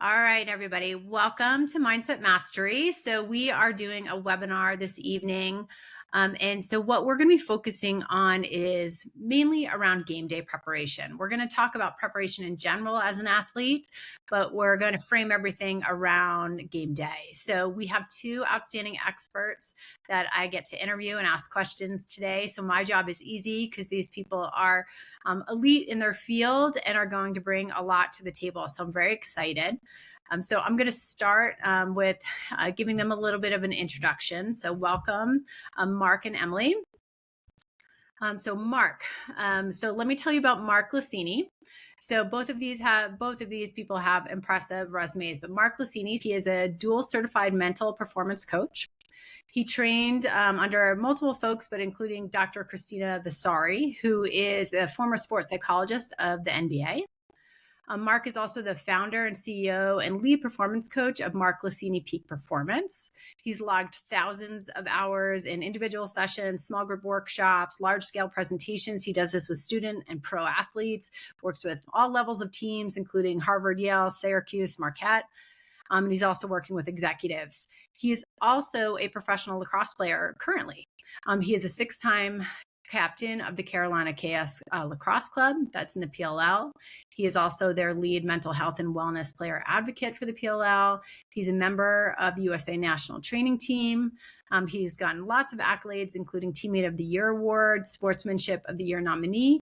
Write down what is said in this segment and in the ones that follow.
All right, everybody, welcome to Mindset Mastery. So, we are doing a webinar this evening. And so, what we're going to be focusing on is mainly around game day preparation. We're going to talk about preparation in general as an athlete, but we're going to frame everything around game day. So, we have two outstanding experts that I get to interview and ask questions today. So, my job is easy because these people are elite in their field and are going to bring a lot to the table. So, I'm very excited. So I'm going to start with giving them a little bit of an introduction. So welcome, Mark and Emily. So Mark, so let me tell you about Mark Glicini. So both of these people have impressive resumes, but Mark Glicini, he is a dual certified mental performance coach. He trained under multiple folks, but including Dr. Christina Vasari, who is a former sports psychologist of the NBA. Mark is also the founder and CEO and lead performance coach of Mark Glicini Peak Performance. He's logged thousands of hours in individual sessions, small group workshops, large-scale presentations. He does this with student and pro athletes, works with all levels of teams, including Harvard, Yale, Syracuse, Marquette. And he's also working with executives. He is also a professional lacrosse player currently. He is a six-time captain of the Carolina KS Lacrosse Club. That's in the PLL. He is also their lead mental health and wellness player advocate for the PLL. He's a member of the USA National Training Team. He's gotten lots of accolades, including Teammate of the Year Award, Sportsmanship of the Year nominee,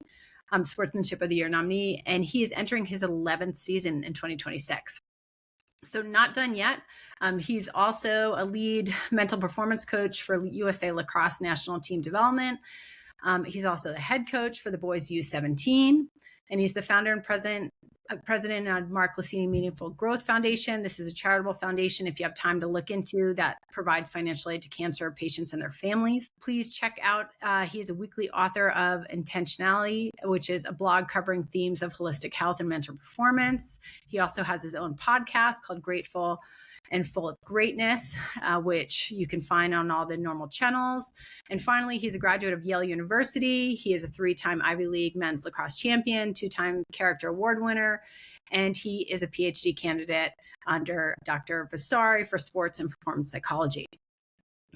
and he is entering his 11th season in 2026. So not done yet. He's also a lead mental performance coach for USA Lacrosse National Team Development. He's also the head coach for the boys U17, and he's the founder and president of Mark Glicini Meaningful Growth Foundation. This is a charitable foundation, if you have time to look into, that provides financial aid to cancer patients and their families. Please check out, he is a weekly author of Intentionality, which is a blog covering themes of holistic health and mental performance. He also has his own podcast called Grateful and Full of Greatness, which you can find on all the normal channels. And finally, he's a graduate of Yale University. He is a 3-time Ivy League men's lacrosse champion, 2-time Character Award winner, and he is a PhD candidate under Dr. Vasari for sports and performance psychology.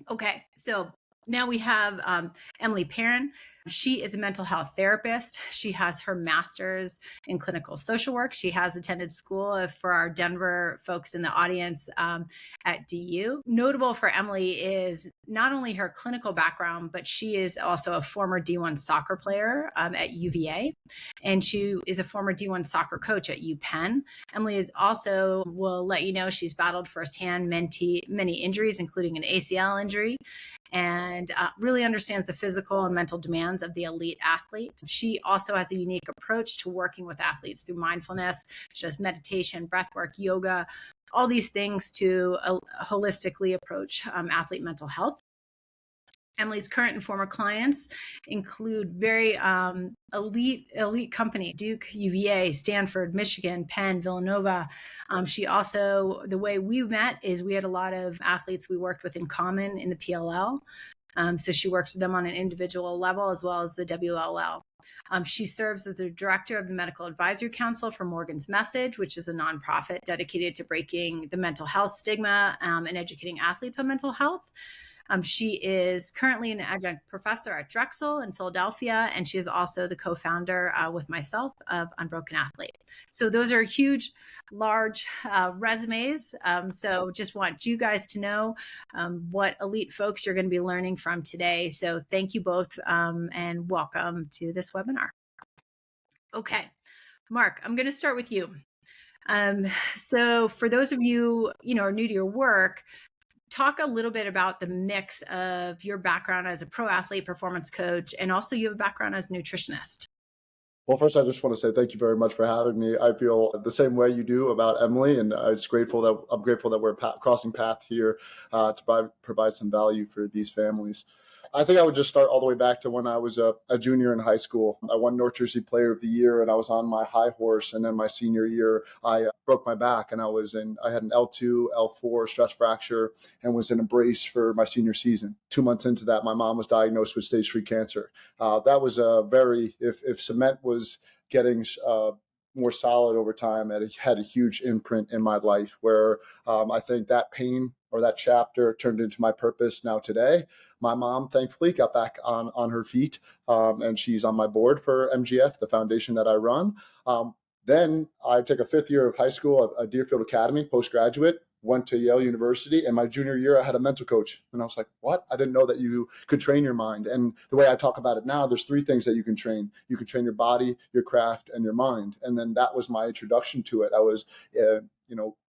Okay, so now we have Emily Perrin. She is a mental health therapist. She has her master's in clinical social work. She has attended school, for our Denver folks in the audience, at DU. Notable for Emily is not only her clinical background, but she is also a former D1 soccer player at UVA, and she is a former D1 soccer coach at UPenn. Emily is also, will let you know, she's battled firsthand many injuries, including an ACL injury, and really understands the physical and mental demands of the elite athlete. She also has a unique approach to working with athletes through mindfulness. She does meditation, breathwork, yoga, all these things to holistically approach athlete mental health. Emily's current and former clients include very elite company, Duke, UVA, Stanford, Michigan, Penn, Villanova. She also, the way we met is we had a lot of athletes we worked with in common in the PLL. So she works with them on an individual level as well as the WLL. She serves as the director of the Medical Advisory Council for Morgan's Message, which is a nonprofit dedicated to breaking the mental health stigma and educating athletes on mental health. She is currently an adjunct professor at Drexel in Philadelphia, and she is also the co-founder with myself of Unbroken Athlete. So those are huge, large resumes. So just want you guys to know what elite folks you're going to be learning from today. So thank you both and welcome to this webinar. Okay, Mark, I'm going to start with you. So for those of you, are new to your work, talk a little bit about the mix of your background as a pro athlete performance coach, and also you have a background as a nutritionist. Well, first, I just want to say thank you very much for having me. I feel the same way you do about Emily, and I'm grateful that we're crossing paths here to provide some value for these families. I think I would just start all the way back to when I was a junior in high school. I won North Jersey Player of the Year, and I was on my high horse. And then my senior year, I broke my back, and I had an L2, L4 stress fracture, and was in a brace for my senior season. 2 months into that, my mom was diagnosed with stage 3 cancer. That was if cement was getting more solid over time, and it had a huge imprint in my life where I think that pain or that chapter turned into my purpose now today. My mom, thankfully, got back on her feet, and she's on my board for MGF, the foundation that I run. Then I took a fifth year of high school at Deerfield Academy, postgraduate, went to Yale University. And my junior year, I had a mental coach. And I was like, what? I didn't know that you could train your mind. And the way I talk about it now, there's three things that you can train. You can train your body, your craft, and your mind. And then that was my introduction to it. I was,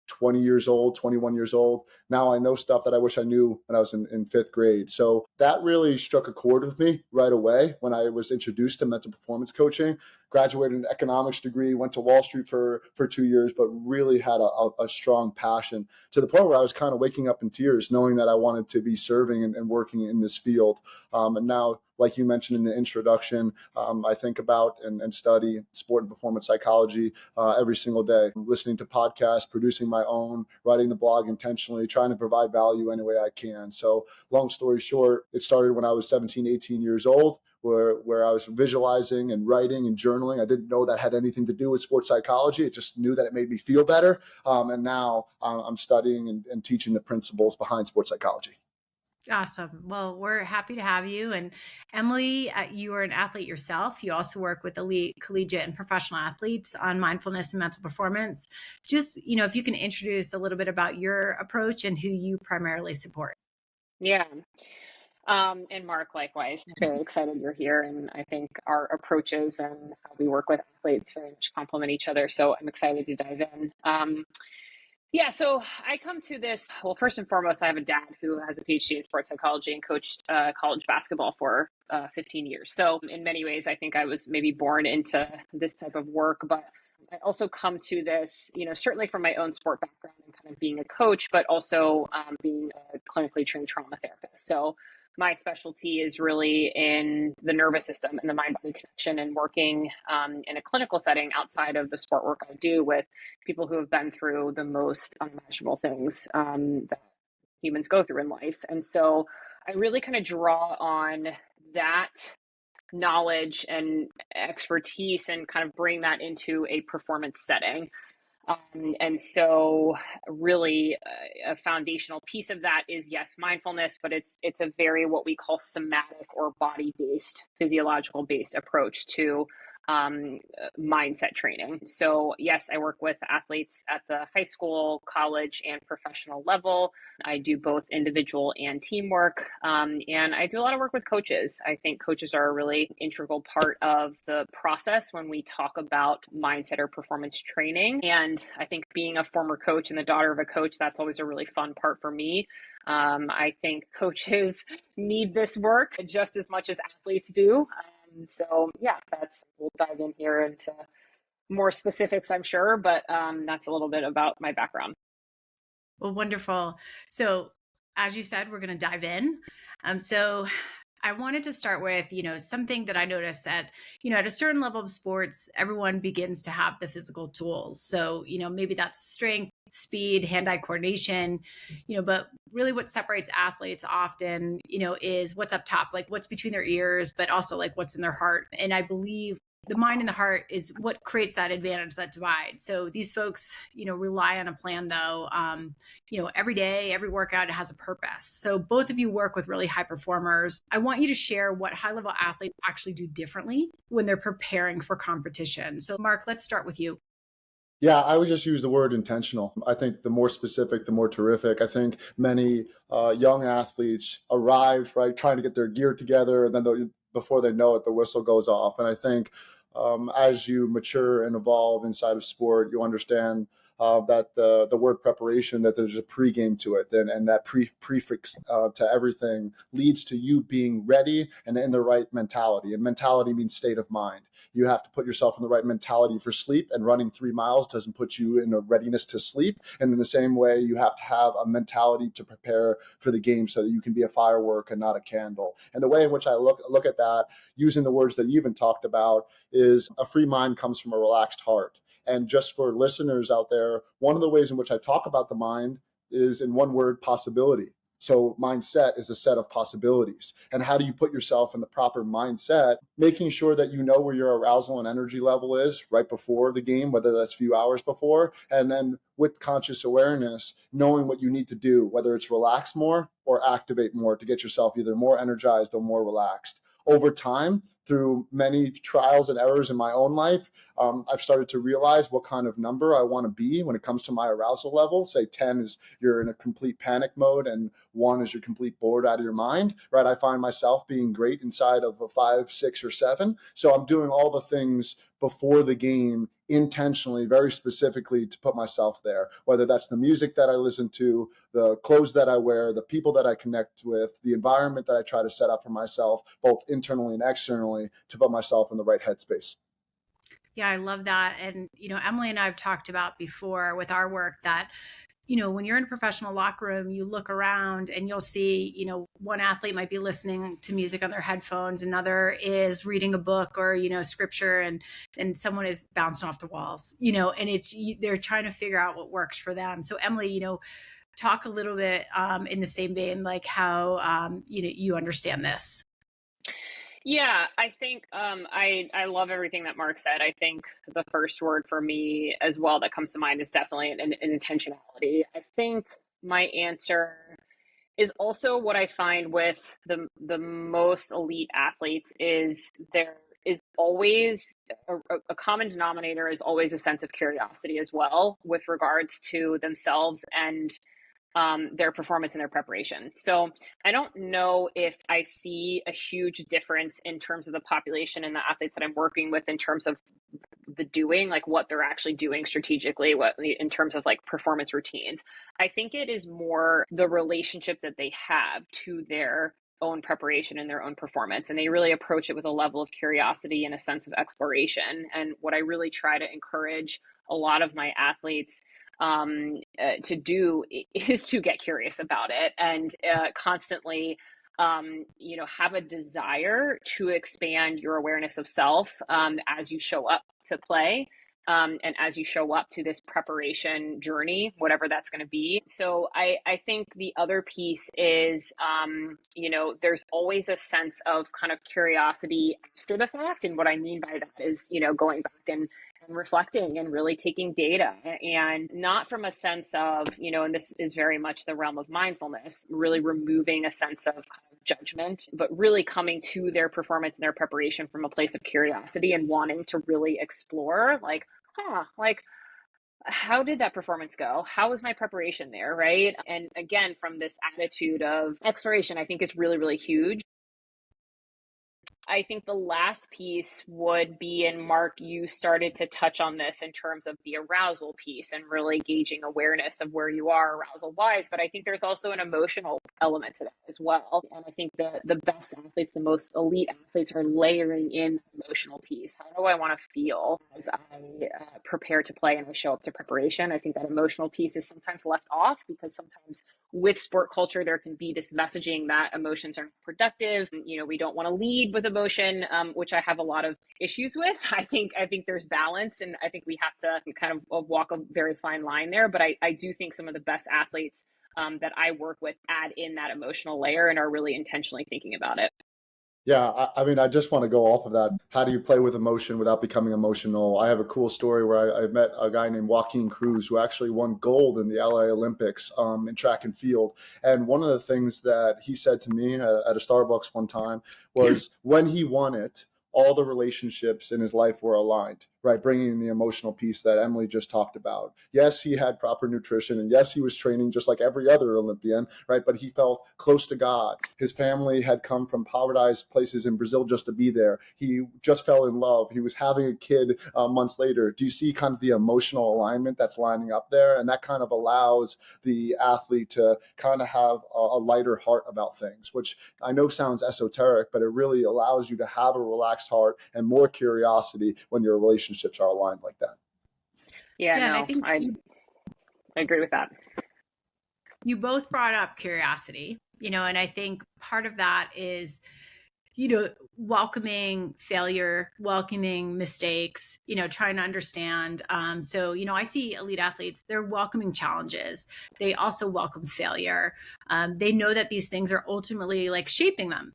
20 years old, 21 years old. Now I know stuff that I wish I knew when I was in fifth grade. So that really struck a chord with me right away when I was introduced to mental performance coaching. Graduated an economics degree, went to Wall Street for 2 years, but really had a strong passion to the point where I was kind of waking up in tears, knowing that I wanted to be serving and working in this field. And now, like you mentioned in the introduction, I think about and study sport and performance psychology every single day. I'm listening to podcasts, producing my own, writing the blog intentionally, trying to provide value any way I can. So long story short, it started when I was 17, 18 years old, where I was visualizing and writing and journaling. I didn't know that had anything to do with sports psychology. It just knew that it made me feel better. And now I'm studying and teaching the principles behind sports psychology. Awesome. Well, we're happy to have you. And Emily, you are an athlete yourself. You also work with elite, collegiate, and professional athletes on mindfulness and mental performance. Just, if you can introduce a little bit about your approach and who you primarily support. Yeah. And Mark, likewise, very excited you're here. And I think our approaches and how we work with athletes very much complement each other. So I'm excited to dive in. Yeah, so I come to this, well, first and foremost, I have a dad who has a PhD in sports psychology and coached college basketball for 15 years. So in many ways, I think I was maybe born into this type of work, but I also come to this, certainly from my own sport background and kind of being a coach, but also being a clinically trained trauma therapist. So my specialty is really in the nervous system and the mind-body connection, and working in a clinical setting outside of the sport work I do with people who have been through the most unimaginable things that humans go through in life. And so I really kind of draw on that knowledge and expertise and kind of bring that into a performance setting. And so really a foundational piece of that is, yes, mindfulness, but it's a very what we call somatic or body-based, physiological-based approach to mindset training. So yes, I work with athletes at the high school, college, and professional level. I do both individual and teamwork. And I do a lot of work with coaches. I think coaches are a really integral part of the process when we talk about mindset or performance training. And I think being a former coach and the daughter of a coach, that's always a really fun part for me. I think coaches need this work just as much as athletes do. So yeah, we'll dive in here into more specifics, I'm sure, but that's a little bit about my background. Well, wonderful. So as you said, we're going to dive in. So I wanted to start with, something that I noticed that, at a certain level of sports, everyone begins to have the physical tools. So, maybe that's strength, speed, hand-eye coordination, but really what separates athletes often, is what's up top, like what's between their ears, but also like what's in their heart. And I believe the mind and the heart is what creates that advantage, that divide. So these folks, rely on a plan though. Every day, every workout, it has a purpose. So both of you work with really high performers. I want you to share what high level athletes actually do differently when they're preparing for competition. So Mark, let's start with you. Yeah, I would just use the word intentional. I think the more specific, the more terrific. I think many young athletes arrive, right, trying to get their gear together, and then before they know it, the whistle goes off. And I think as you mature and evolve inside of sport, you understand that the word preparation, that there's a pregame to it, and that prefix to everything leads to you being ready and in the right mentality. And mentality means state of mind. You have to put yourself in the right mentality for sleep, and running 3 miles doesn't put you in a readiness to sleep. And in the same way, you have to have a mentality to prepare for the game so that you can be a firework and not a candle. And the way in which I look at that, using the words that you even talked about, is a free mind comes from a relaxed heart. And just for listeners out there, one of the ways in which I talk about the mind is in one word: possibility. So mindset is a set of possibilities. And how do you put yourself in the proper mindset, making sure that you know where your arousal and energy level is right before the game, whether that's a few hours before, and then with conscious awareness, knowing what you need to do, whether it's relax more or activate more to get yourself either more energized or more relaxed. Over time, through many trials and errors in my own life, I've started to realize what kind of number I want to be when it comes to my arousal level. Say 10 is you're in a complete panic mode, and 1 is you're complete bored out of your mind, right? I find myself being great inside of a 5, 6, or 7. So I'm doing all the things before the game intentionally, very specifically to put myself there, whether that's the music that I listen to, the clothes that I wear, the people that I connect with, the environment that I try to set up for myself, both internally and externally, to put myself in the right headspace. Yeah, I love that. And, Emily and I have talked about before with our work that, when you're in a professional locker room, you look around and you'll see, one athlete might be listening to music on their headphones, another is reading a book or, scripture, and someone is bouncing off the walls, and they're trying to figure out what works for them. So Emily, talk a little bit in the same vein, like how, you understand this. Yeah, I think I love everything that Mark said. I think the first word for me as well that comes to mind is definitely an intentionality. I think my answer is also what I find with the most elite athletes is there is always a common denominator is always a sense of curiosity as well with regards to themselves and their performance and their preparation. So I don't know if I see a huge difference in terms of the population and the athletes that I'm working with in terms of the doing, like what they're actually doing strategically, what in terms of like performance routines. I think it is more the relationship that they have to their own preparation and their own performance. And they really approach it with a level of curiosity and a sense of exploration. And what I really try to encourage a lot of my athletes to do is to get curious about it and constantly have a desire to expand your awareness of self as you show up to play. And as you show up to this preparation journey, whatever that's going to be. So I think the other piece is, there's always a sense of kind of curiosity after the fact. And what I mean by that is, going back and reflecting and really taking data, and not from a sense of, and this is very much the realm of mindfulness, really removing a sense of kind of judgment, but really coming to their performance and their preparation from a place of curiosity and wanting to really explore like, how did that performance go? How was my preparation there? Right. And again, from this attitude of exploration, I think is really, really huge. I think the last piece would be, and Mark, you started to touch on this in terms of the arousal piece and really gauging awareness of where you are arousal wise. But I think there's also an emotional element to that as well. And I think the best athletes, the most elite athletes, are layering in the emotional piece. How do I want to feel as I prepare to play and I show up to preparation? I think that emotional piece is sometimes left off because sometimes with sport culture, there can be this messaging that emotions are not productive. We don't want to lead with emotion, which I have a lot of issues with. I think there's balance, and I think we have to kind of walk a very fine line there. But I do think some of the best athletes that I work with add in that emotional layer and are really intentionally thinking about it. Yeah, I mean, I just want to go off of that. How do you play with emotion without becoming emotional? I have a cool story where I met a guy named Joaquin Cruz who actually won gold in the LA Olympics in track and field. And one of the things that he said to me at a Starbucks one time was when he won it, all the relationships in his life were aligned, right? Bringing in the emotional piece that Emily just talked about. Yes, he had proper nutrition, and yes, he was training just like every other Olympian, right? But he felt close to God. His family had come from povertized places in Brazil just to be there. He just fell in love. He was having a kid months later. Do you see kind of the emotional alignment that's lining up there? And that kind of allows the athlete to kind of have a lighter heart about things, which I know sounds esoteric, but it really allows you to have a relaxed heart and more curiosity when your relationships are aligned like that. Yeah, And I no, think I agree with that. you both brought up curiosity, and I think part of that is, welcoming failure, welcoming mistakes, trying to understand. So, I see elite athletes, they're welcoming challenges. They also welcome failure. They know that these things are ultimately like shaping them,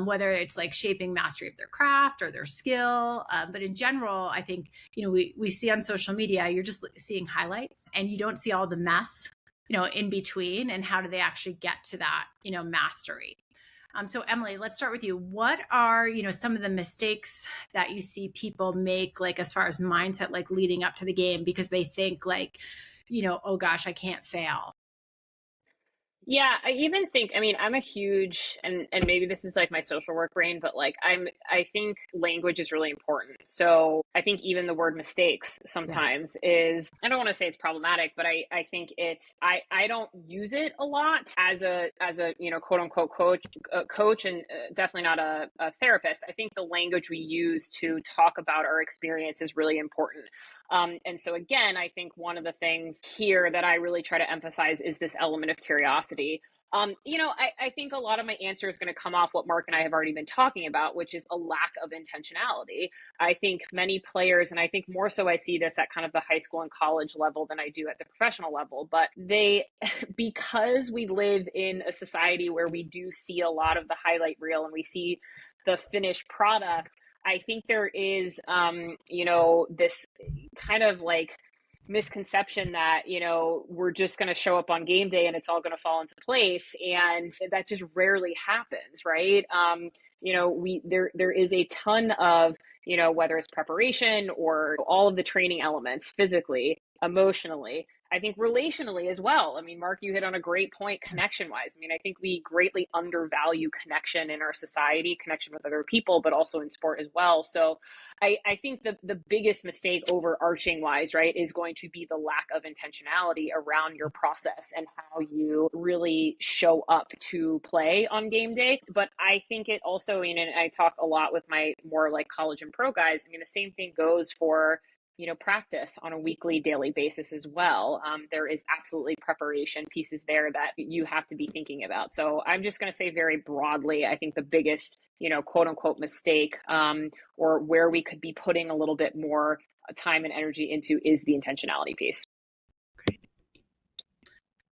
whether it's like shaping mastery of their craft or their skill. But in general, I think, we see on social media, you're just seeing highlights and you don't see all the mess, in between, and how do they actually get to that, mastery. So Emily, let's start with you. What are, some of the mistakes that you see people make, like as far as mindset, like leading up to the game, because they think like, oh gosh, I can't fail. Yeah, I even think, I mean, I'm a huge, and maybe this is like my social work brain, but like I think language is really important. So I think even the word mistakes sometimes is, I don't want to say it's problematic, but I think I don't use it a lot as a, quote unquote coach, and definitely not a therapist. I think the language we use to talk about our experience is really important. And so again, I think one of the things here that I really try to emphasize is this element of curiosity. I think a lot of my answer is going to come off what Mark and I have already been talking about, which is a lack of intentionality. I think many players, and I think more so I see this at kind of the high school and college level than I do at the professional level, but because we live in a society where we do see a lot of the highlight reel and we see the finished product, I think there is, this kind of like misconception that, we're just going to show up on game day and it's all going to fall into place. And that just rarely happens, right? There is a ton of, whether it's preparation or all of the training elements physically, emotionally, I think relationally as well. I mean, Mark, you hit on a great point connection wise. I mean, I think we greatly undervalue connection in our society, connection with other people, but also in sport as well. So I think the biggest mistake overarching wise, right, is going to be the lack of intentionality around your process and how you really show up to play on game day. But I think it also, I mean, and I talk a lot with my more like college and pro guys. I mean, the same thing goes for practice on a weekly, daily basis as well. There is absolutely preparation pieces there that you have to be thinking about. So I'm just going to say very broadly, I think the biggest, quote unquote mistake, or where we could be putting a little bit more time and energy into is the intentionality piece. Great.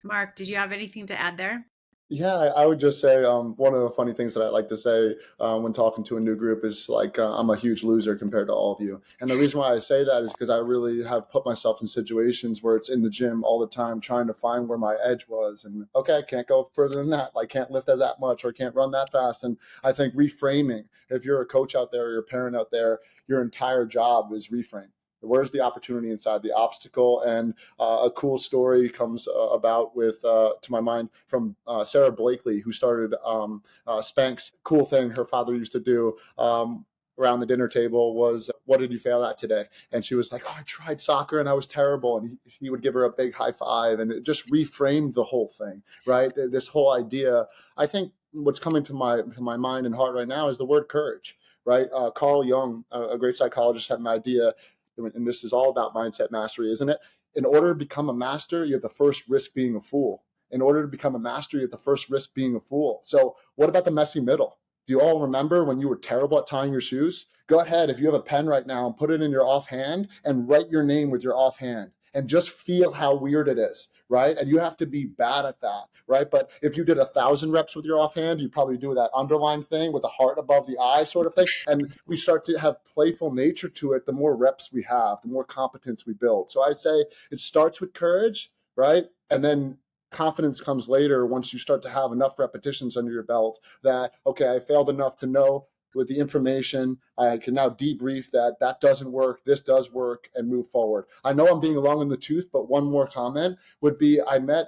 Mark, did you have anything to add there? Yeah, I would just say one of the funny things that I like to say when talking to a new group is like, I'm a huge loser compared to all of you. And the reason why I say that is because I really have put myself in situations where it's in the gym all the time trying to find where my edge was. And okay, I can't go further than that. Like can't lift that much or can't run that fast. And I think reframing, if you're a coach out there or you're a parent out there, your entire job is reframe. Where's the opportunity inside the obstacle? And a cool story comes about with, to my mind, from Sarah Blakely, who started Spanx. Cool thing her father used to do around the dinner table was, what did you fail at today? And she was like, oh, I tried soccer and I was terrible. And he would give her a big high five, and it just reframed the whole thing, right? This whole idea. I think what's coming to my mind and heart right now is the word courage, right? Carl Jung, a great psychologist, had an idea, and this is all about mindset mastery, isn't it? In order to become a master, you have to first risk being a fool. In order to become a master, you have to first risk being a fool. So what about the messy middle? Do you all remember when you were terrible at tying your shoes? Go ahead, if you have a pen right now, and put it in your offhand and write your name with your offhand and just feel how weird it is, right? And you have to be bad at that, right? But if you did 1,000 reps with your offhand, you probably do that underline thing with the heart above the eye sort of thing. And we start to have playful nature to it. The more reps we have, the more competence we build. So I'd say it starts with courage, right? And then confidence comes later once you start to have enough repetitions under your belt that, okay, I failed enough to know with the information, I can now debrief that doesn't work, this does work, and move forward. I know I'm being long in the tooth, but one more comment would be, I met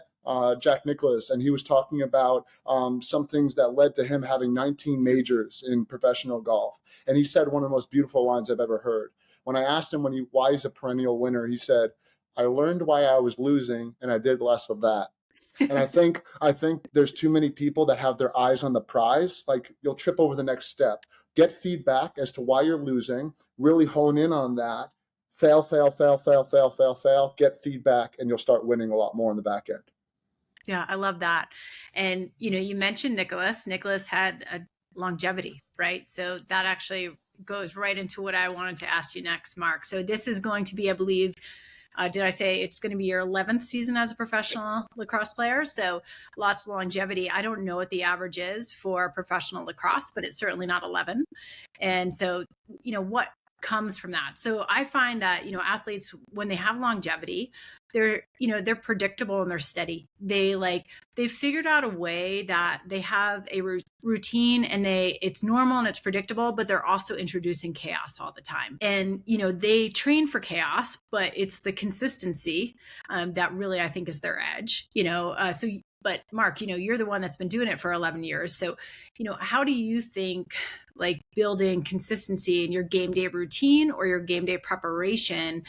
Jack Nicklaus, and he was talking about some things that led to him having 19 majors in professional golf. And he said one of the most beautiful lines I've ever heard. When I asked him why he's a perennial winner, he said, I learned why I was losing, and I did less of that. And I think there's too many people that have their eyes on the prize. Like, you'll trip over the next step. Get feedback as to why you're losing. Really hone in on that. Fail. Get feedback, and you'll start winning a lot more on the back end. Yeah, I love that. And, you mentioned Nicholas. Nicholas had longevity, right? So that actually goes right into what I wanted to ask you next, Mark. So this is going to be, I believe, did I say it's going to be your 11th season as a professional lacrosse player? So lots of longevity. I don't know what the average is for professional lacrosse, but it's certainly not 11. And so, what comes from that? So I find that, athletes, when they have longevity, they're predictable and they're steady. They've figured out a way that they have a routine and it's normal and it's predictable, but they're also introducing chaos all the time. And, they train for chaos, but it's the consistency that really, I think, is their edge, but Mark, you're the one that's been doing it for 11 years. So, how do you think building consistency in your game day routine or your game day preparation,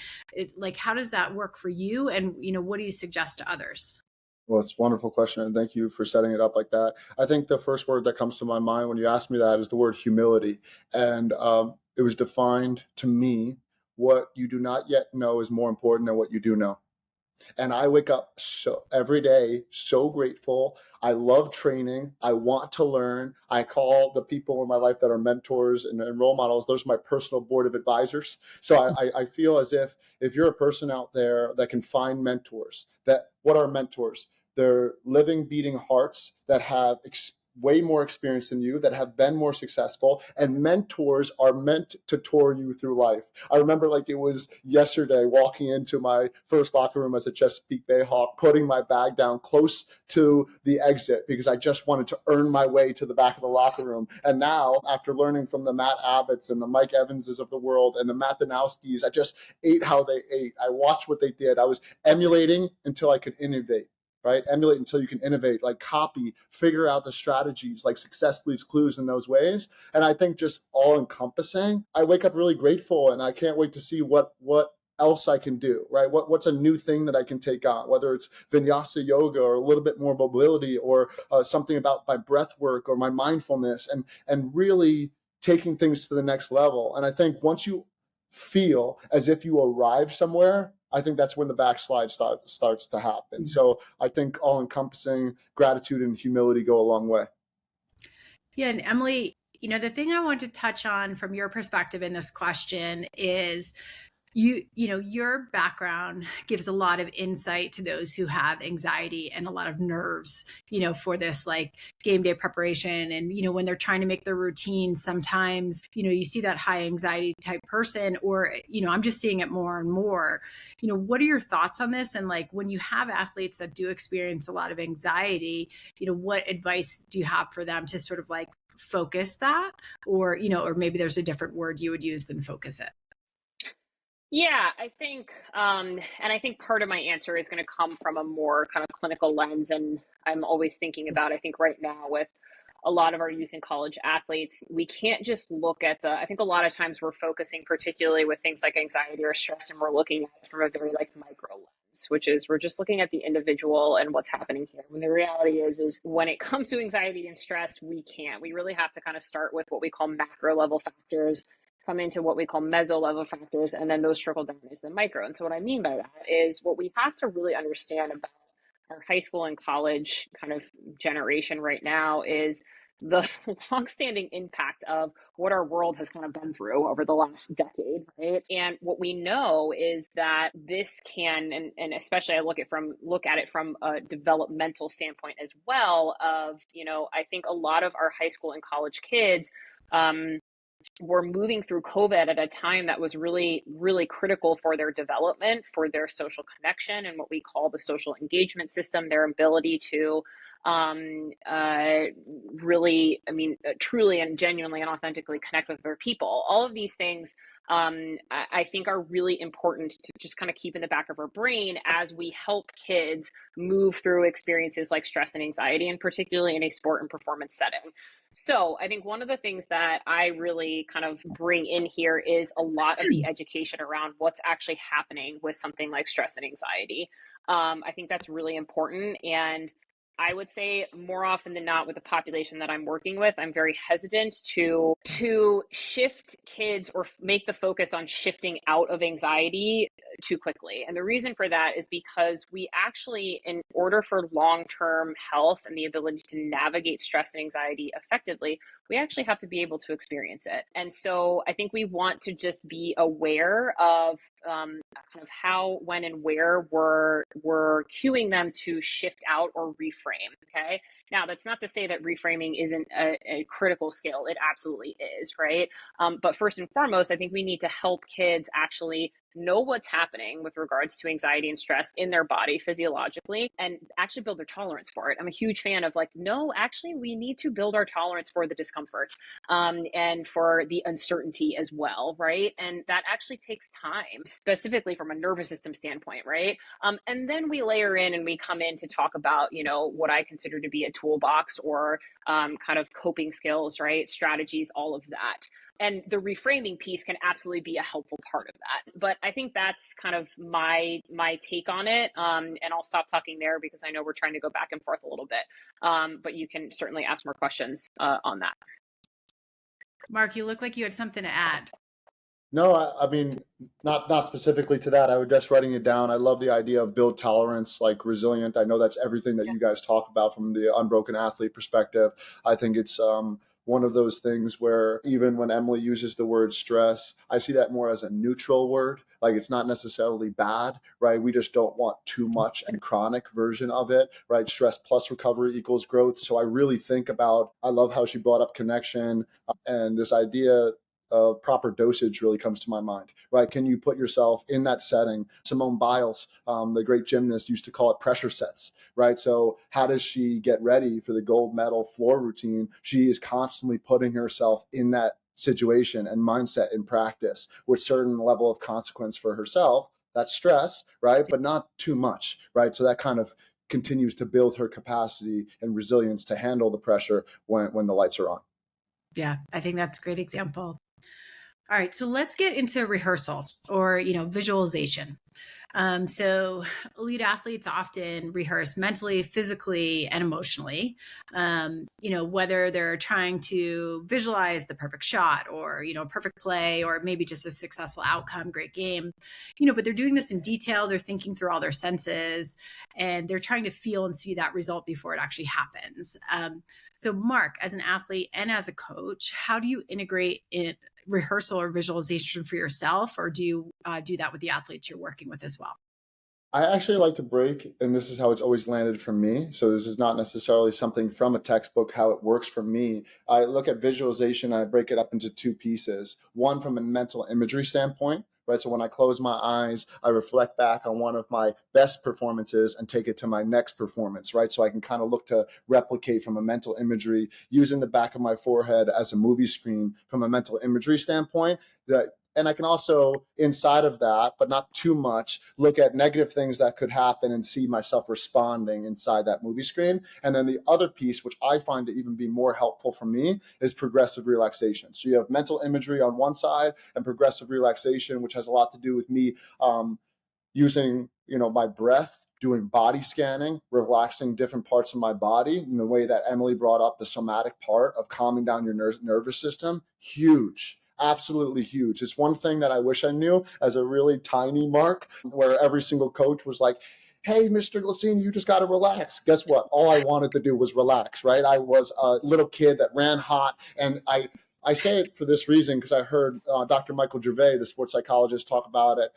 how does that work for you? And, what do you suggest to others? Well, it's a wonderful question, and thank you for setting it up like that. I think the first word that comes to my mind when you ask me that is the word humility. And it was defined to me, what you do not yet know is more important than what you do know. And I wake up every day so grateful. I love training. I want to learn. I call the people in my life that are mentors and role models, those are my personal board of advisors. So I feel as if you're a person out there that can find mentors, what are mentors? They're living, beating hearts that have way more experience than you, that have been more successful, and mentors are meant to tour you through life. I remember like it was yesterday walking into my first locker room as a Chesapeake Bayhawk, putting my bag down close to the exit because I just wanted to earn my way to the back of the locker room. And now, after learning from the Matt Abbotts and the Mike Evanses of the world and the Matt Danowskis, I just ate how they ate. I watched what they did. I was emulating until I could innovate. Right? Emulate until you can innovate, copy, figure out the strategies, success leaves clues in those ways. And I think just all encompassing, I wake up really grateful and I can't wait to see what else I can do, right? What's a new thing that I can take on, whether it's vinyasa yoga or a little bit more mobility or something about my breath work or my mindfulness and really taking things to the next level. And I think once you feel as if you arrive somewhere, I think that's when the backslide starts to happen. So I think all encompassing gratitude and humility go a long way. Yeah. And Emily, the thing I want to touch on from your perspective in this question is your background gives a lot of insight to those who have anxiety and a lot of nerves, for this game day preparation. And, when they're trying to make their routine, sometimes, you see that high anxiety type person, or, I'm just seeing it more and more. What are your thoughts on this? And when you have athletes that do experience a lot of anxiety, what advice do you have for them to sort of focus that, or, or maybe there's a different word you would use than focus it? Yeah, I think, and I think part of my answer is going to come from a more kind of clinical lens. And I'm always thinking about, I think right now with a lot of our youth and college athletes, we can't just look at I think a lot of times we're focusing particularly with things like anxiety or stress, and we're looking at it from a very micro lens, which is we're just looking at the individual and what's happening here. When the reality is when it comes to anxiety and stress, we really have to kind of start with what we call macro level factors, come into what we call meso level factors, and then those trickle down into the micro. And so what I mean by that is what we have to really understand about our high school and college kind of generation right now is the longstanding impact of what our world has kind of been through over the last decade, right? And what we know is that this can, and especially I look at it from a developmental standpoint as well of, I think a lot of our high school and college kids, were moving through COVID at a time that was really, really critical for their development, for their social connection, and what we call the social engagement system, their ability to really, truly and genuinely and authentically connect with their people. All of these things, I think, are really important to just kind of keep in the back of our brain as we help kids move through experiences like stress and anxiety, and particularly in a sport and performance setting. So I think one of the things that I really kind of bring in here is a lot of the education around what's actually happening with something like stress and anxiety. I think that's really important. And I would say more often than not with the population that I'm working with, I'm very hesitant to shift kids or make the focus on shifting out of anxiety too quickly. And the reason for that is because we actually, in order for long-term health and the ability to navigate stress and anxiety effectively, we actually have to be able to experience it. And so I think we want to just be aware of kind of how, when, and where we're cueing them to shift out or reframe. Okay. Now, that's not to say that reframing isn't a critical skill. It absolutely is, right? But first and foremost, I think we need to help kids actually know what's happening with regards to anxiety and stress in their body physiologically and actually build their tolerance for it. I'm a huge fan of like, no, actually, we need to build our tolerance for the discomfort and for the uncertainty as well, right? And that actually takes time, specifically from a nervous system standpoint, right? And then we layer in and we come in to talk about, what I consider to be a toolbox or kind of coping skills, right? Strategies, all of that. And the reframing piece can absolutely be a helpful part of that. But I think that's kind of my take on it. And I'll stop talking there because I know we're trying to go back and forth a little bit. But you can certainly ask more questions on that. Mark, you look like you had something to add. No, I mean, not specifically to that. I was just writing it down. I love the idea of build tolerance, like resilient. I know that's everything that you guys talk about from the unbroken athlete perspective. I think it's one of those things where even when Emily uses the word stress, I see that more as a neutral word. Like it's not necessarily bad, right? We just don't want too much and chronic version of it, right? Stress plus recovery equals growth. So I really think about, I love how she brought up connection and this idea of proper dosage really comes to my mind, right? Can you put yourself in that setting? Simone Biles, the great gymnast, used to call it pressure sets, right? So how does she get ready for the gold medal floor routine? She is constantly putting herself in that situation and mindset in practice with certain level of consequence for herself. That's stress, right? But not too much, right? So that kind of continues to build her capacity and resilience to handle the pressure when the lights are on. Yeah, I think that's a great example. All right, so let's get into rehearsal or, visualization. So elite athletes often rehearse mentally, physically, and emotionally, whether they're trying to visualize the perfect shot or, perfect play, or maybe just a successful outcome, great game, but they're doing this in detail. They're thinking through all their senses and they're trying to feel and see that result before it actually happens. So Mark, as an athlete and as a coach, how do you integrate rehearsal or visualization for yourself, or do you do that with the athletes you're working with as well? I actually like to break, and this is how it's always landed for me. So this is not necessarily something from a textbook, how it works for me. I look at visualization, I break it up into two pieces. One from a mental imagery standpoint, right? So when I close my eyes, I reflect back on one of my best performances and take it to my next performance, right? So I can kind of look to replicate from a mental imagery, using the back of my forehead as a movie screen from a mental imagery standpoint. And I can also, inside of that, but not too much, look at negative things that could happen and see myself responding inside that movie screen. And then the other piece, which I find to even be more helpful for me, is progressive relaxation. So you have mental imagery on one side and progressive relaxation, which has a lot to do with me using, my breath, doing body scanning, relaxing different parts of my body in the way that Emily brought up the somatic part of calming down your nervous system. Huge. Absolutely huge. It's one thing that I wish I knew as a really tiny Mark, where every single coach was like, hey, Mr. Glicini, you just got to relax. Guess what? All I wanted to do was relax, right? I was a little kid that ran hot. And I say it for this reason because I heard Dr. Michael Gervais, the sports psychologist, talk about it.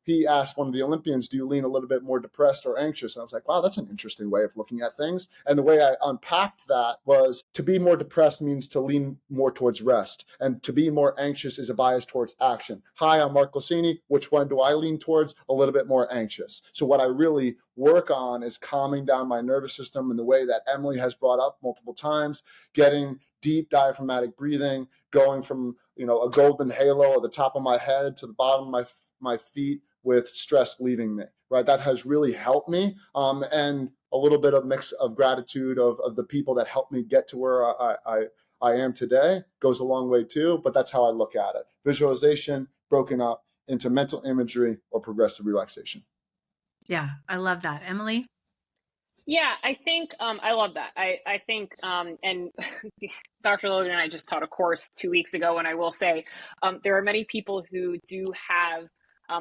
He asked one of the Olympians, do you lean a little bit more depressed or anxious? And I was like, wow, that's an interesting way of looking at things. And the way I unpacked that was to be more depressed means to lean more towards rest. And to be more anxious is a bias towards action. Hi, I'm Mark Glicini. Which one do I lean towards? A little bit more anxious. So what I really work on is calming down my nervous system in the way that Emily has brought up multiple times, getting deep diaphragmatic breathing, going from a golden halo at the top of my head to the bottom of my feet with stress leaving me, right? That has really helped me. And a little bit of mix of gratitude of the people that helped me get to where I am today goes a long way too, but that's how I look at it. Visualization broken up into mental imagery or progressive relaxation. Yeah, I love that. Emily? Yeah, I think I love that. I think and Dr. Logan and I just taught a course 2 weeks ago, and I will say there are many people who do have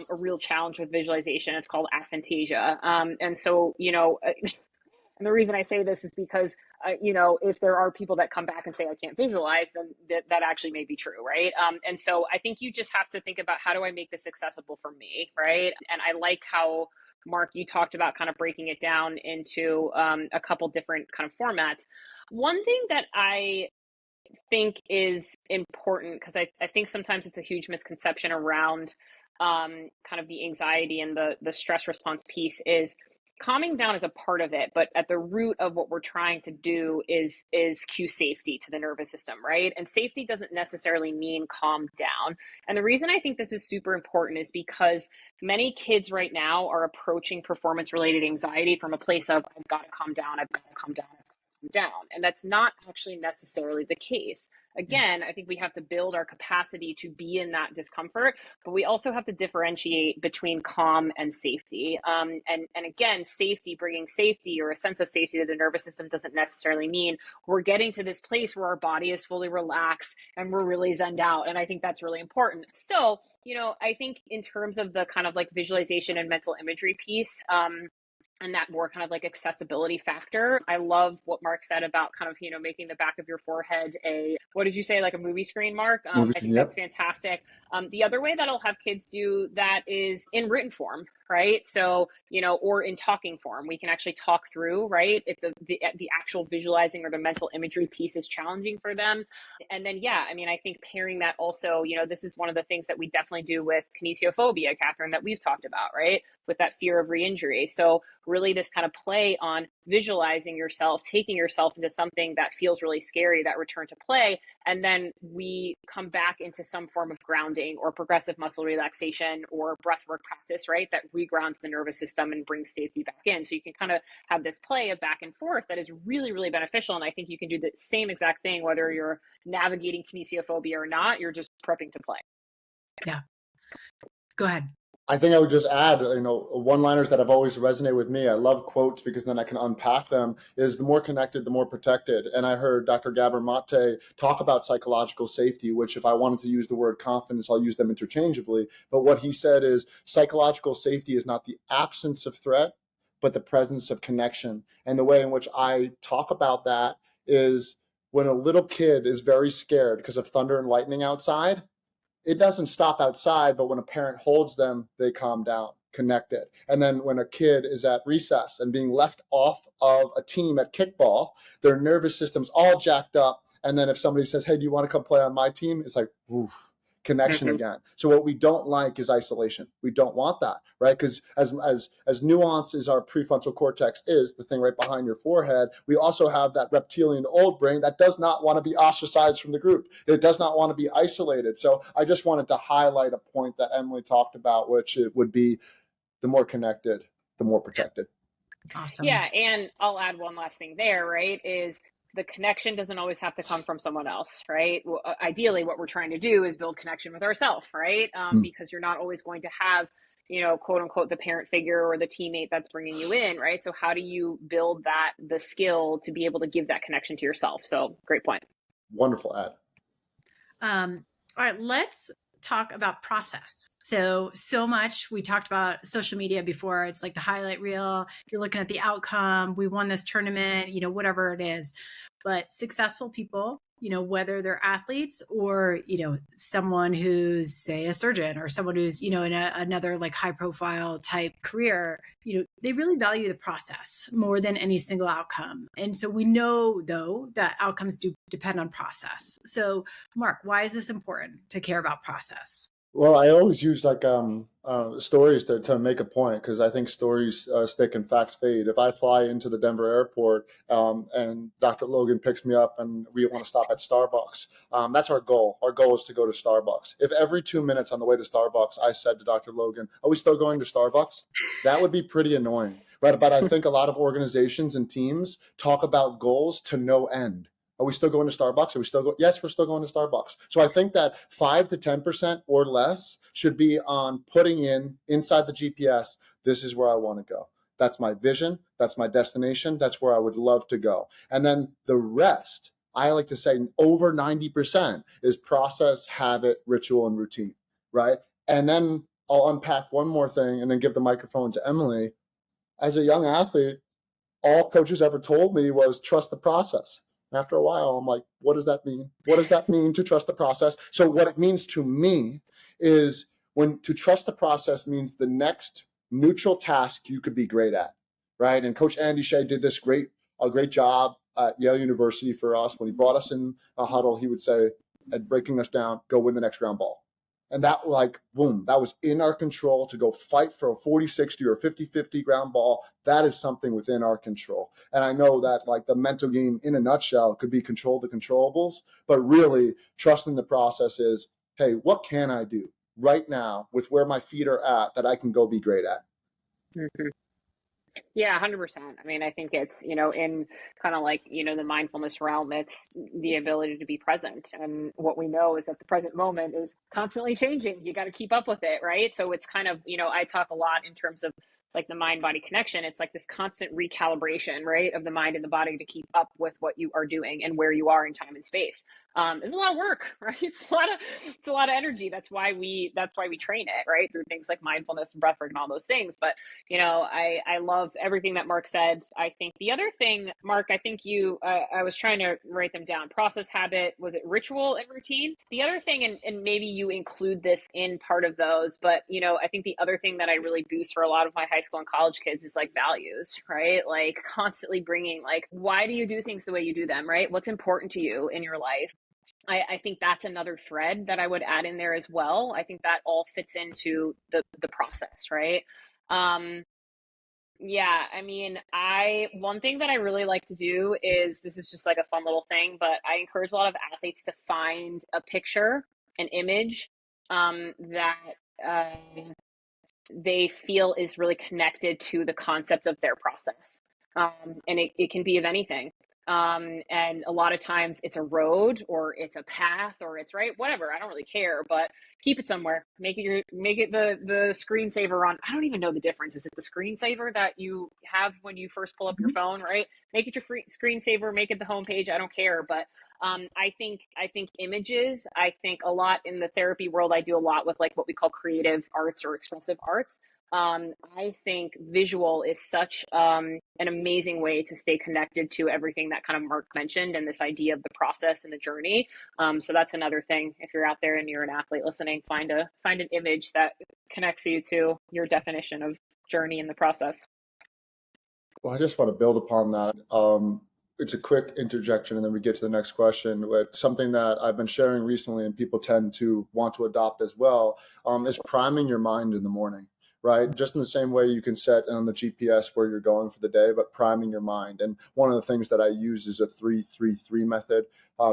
a real challenge with visualization. It's called aphantasia. And so, and the reason I say this is because, if there are people that come back and say, I can't visualize, then that actually may be true, right? And so I think you just have to think about, how do I make this accessible for me, right? And I like how, Mark, you talked about kind of breaking it down into a couple different kind of formats. One thing that I think is important, because I think sometimes it's a huge misconception around kind of the anxiety and the stress response piece, is calming down is a part of it, but at the root of what we're trying to do is cue safety to the nervous system, right? And safety doesn't necessarily mean calm down. And the reason I think this is super important is because many kids right now are approaching performance related anxiety from a place of, I've got to calm down, I've got to calm down, I've got to calm down. And that's not actually necessarily the case. Again, I think we have to build our capacity to be in that discomfort, but we also have to differentiate between calm and safety. And again, safety, bringing safety or a sense of safety to the nervous system doesn't necessarily mean we're getting to this place where our body is fully relaxed and we're really zenned out. And I think that's really important. So, I think in terms of the kind of like visualization and mental imagery piece, and that more kind of like accessibility factor. I love what Mark said about kind of, making the back of your forehead what did you say, like a movie screen, Mark? I think that's fantastic. The other way that I'll have kids do that is in written form, right? So, or in talking form, we can actually talk through, right? If the actual visualizing or the mental imagery piece is challenging for them. And then, I think pairing that also, this is one of the things that we definitely do with kinesiophobia, Catherine, that we've talked about, right? With that fear of re-injury. So really this kind of play on visualizing yourself, taking yourself into something that feels really scary, that return to play. And then we come back into some form of grounding or progressive muscle relaxation or breathwork practice, right? That regrounds the nervous system and brings safety back in. So you can kind of have this play of back and forth that is really, really beneficial. And I think you can do the same exact thing, whether you're navigating kinesiophobia or not, you're just prepping to play. Yeah. Go ahead. I think I would just add, one-liners that have always resonated with me. I love quotes because then I can unpack them. Is the more connected, the more protected. And I heard Dr. Gabor Mate talk about psychological safety, which if I wanted to use the word confidence, I'll use them interchangeably. But what he said is psychological safety is not the absence of threat, but the presence of connection. And the way in which I talk about that is when a little kid is very scared because of thunder and lightning outside, it doesn't stop outside, but when a parent holds them, they calm down, connected. And then when a kid is at recess and being left off of a team at kickball, their nervous system's all jacked up. And then if somebody says, hey, do you want to come play on my team? It's like, oof, connection again. So what we don't like is isolation. We don't want that, right? Because as nuanced as our prefrontal cortex is, the thing right behind your forehead, we also have that reptilian old brain that does not want to be ostracized from the group. It does not want to be isolated. So I just wanted to highlight a point that Emily talked about, which it would be the more connected, the more protected. Awesome. Yeah, and I'll add one last thing there, right, is the connection doesn't always have to come from someone else, right? Well, ideally, what we're trying to do is build connection with ourselves, right? Because you're not always going to have, quote unquote, the parent figure or the teammate that's bringing you in, right? So how do you build the skill to be able to give that connection to yourself? So great point. Wonderful ad. All right, let's talk about process. So much we talked about social media before. It's like the highlight reel. You're looking at the outcome. We won this tournament, whatever it is. But successful people, whether they're athletes or, someone who's, say, a surgeon or someone who's, in another like high profile type career, they really value the process more than any single outcome. And so we know, though, that outcomes do depend on process. So, Mark, why is this important to care about process? Well, I always use like stories to make a point because I think stories stick and facts fade. If I fly into the Denver airport and Dr. Logan picks me up and we want to stop at Starbucks, that's our goal. Our goal is to go to Starbucks. If every 2 minutes on the way to Starbucks, I said to Dr. Logan, are we still going to Starbucks? That would be pretty annoying, right? But I think a lot of organizations and teams talk about goals to no end. Are we still going to Starbucks? Are we still Yes, we're still going to Starbucks. So I think that 5 to 10% or less should be on putting inside the GPS, this is where I want to go. That's my vision. That's my destination. That's where I would love to go. And then the rest, I like to say over 90% is process, habit, ritual, and routine, right? And then I'll unpack one more thing and then give the microphone to Emily. As a young athlete, all coaches ever told me was trust the process. And after a while, I'm like, what does that mean? What does that mean to trust the process? So what it means to me is when to trust the process means the next neutral task you could be great at, right? And Coach Andy Shea did this a great job at Yale University for us. When he brought us in a huddle, he would say, at breaking us down, go win the next ground ball. And that, like, boom, that was in our control to go fight for a 40-60 or 50-50 ground ball. That is something within our control. And I know that, like, the mental game in a nutshell could be control the controllables, but really trusting the process is, hey, what can I do right now with where my feet are at that I can go be great at? Mm-hmm. Yeah, 100%. I mean, I think it's, in kind of like, the mindfulness realm, it's the ability to be present. And what we know is that the present moment is constantly changing. You got to keep up with it, right? So it's kind of, I talk a lot in terms of like the mind body connection. It's like this constant recalibration, right, of the mind and the body to keep up with what you are doing and where you are in time and space. It's a lot of work, right? It's a lot of energy. That's why we train it, right, through things like mindfulness and breathwork and all those things. But I love everything that Mark said. I think the other thing, Mark, I think I was trying to write them down. Process, habit, was it ritual and routine? The other thing, and maybe you include this in part of those, but I think the other thing that I really boost for a lot of my high school and college kids is like values, right? Like constantly bringing like, why do you do things the way you do them, right? What's important to you in your life? I think that's another thread that I would add in there as well. I think that all fits into the process, right? Yeah, I mean, one thing that I really like to do is, this is just like a fun little thing, but I encourage a lot of athletes to find a picture, an image, that uh, they feel is really connected to the concept of their process. And it can be of anything. And a lot of times it's a road or it's a path or it's right, whatever. I don't really care, but keep it somewhere. Make it the screensaver on. I don't even know the difference. Is it the screensaver that you have when you first pull up your phone, right? Make it your free screensaver, make it the homepage. I don't care. But I think images, I think a lot in the therapy world, I do a lot with like what we call creative arts or expressive arts. I think visual is such an amazing way to stay connected to everything that kind of Mark mentioned and this idea of the process and the journey. So that's another thing. If you're out there and you're an athlete listening, find an image that connects you to your definition of journey in the process. Well, I just want to build upon that. It's a quick interjection, and then we get to the next question. But something that I've been sharing recently, and people tend to want to adopt as well, is priming your mind in the morning, right? Just in the same way you can set on the GPS where you're going for the day, but priming your mind. And one of the things that I use is a 3-3-3 method.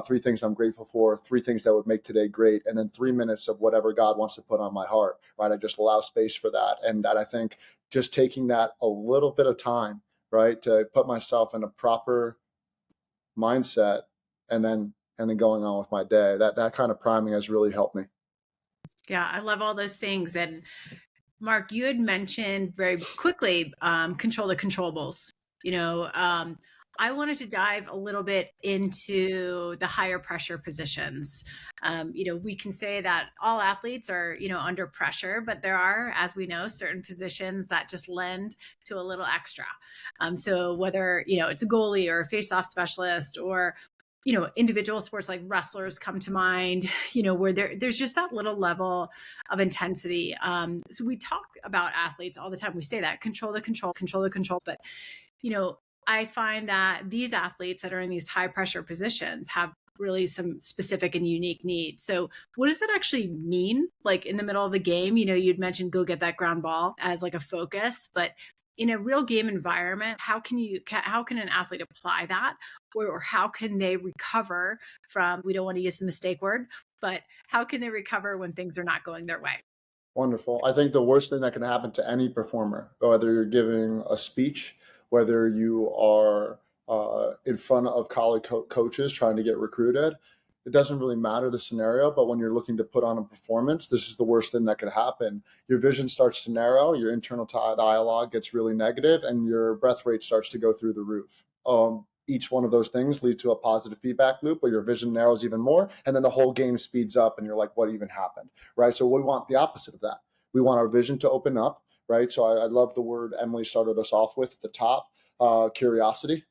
3 things I'm grateful for, 3 things that would make today great, and then 3 minutes of whatever God wants to put on my heart, right? I just allow space for that. And I think just taking that a little bit of time, right, to put myself in a proper mindset and then going on with my day, that kind of priming has really helped me. Yeah, I love all those things. And Mark, you had mentioned very quickly, control the controllables. I wanted to dive a little bit into the higher pressure positions. We can say that all athletes are, under pressure, but there are, as we know, certain positions that just lend to a little extra. So whether, it's a goalie or a face-off specialist or individual sports like wrestlers come to mind, where there's just that little level of intensity. So we talk about athletes all the time. We say that control the control, but, I find that these athletes that are in these high pressure positions have really some specific and unique needs. So what does that actually mean? Like in the middle of the game, you'd mentioned go get that ground ball as like a focus, but in a real game environment, how can an athlete apply that? Or how can they recover from, we don't want to use the mistake word, but how can they recover when things are not going their way? Wonderful. I think the worst thing that can happen to any performer, whether you're giving a speech, whether you are in front of college coaches trying to get recruited, it doesn't really matter the scenario. But when you're looking to put on a performance, this is the worst thing that could happen. Your vision starts to narrow, your internal dialogue gets really negative, and your breath rate starts to go through the roof. Each one of those things leads to a positive feedback loop where your vision narrows even more, and then the whole game speeds up and you're like, what even happened, right? So we want the opposite of that. We want our vision to open up, right? So I love the word Emily started us off with at the top, curiosity,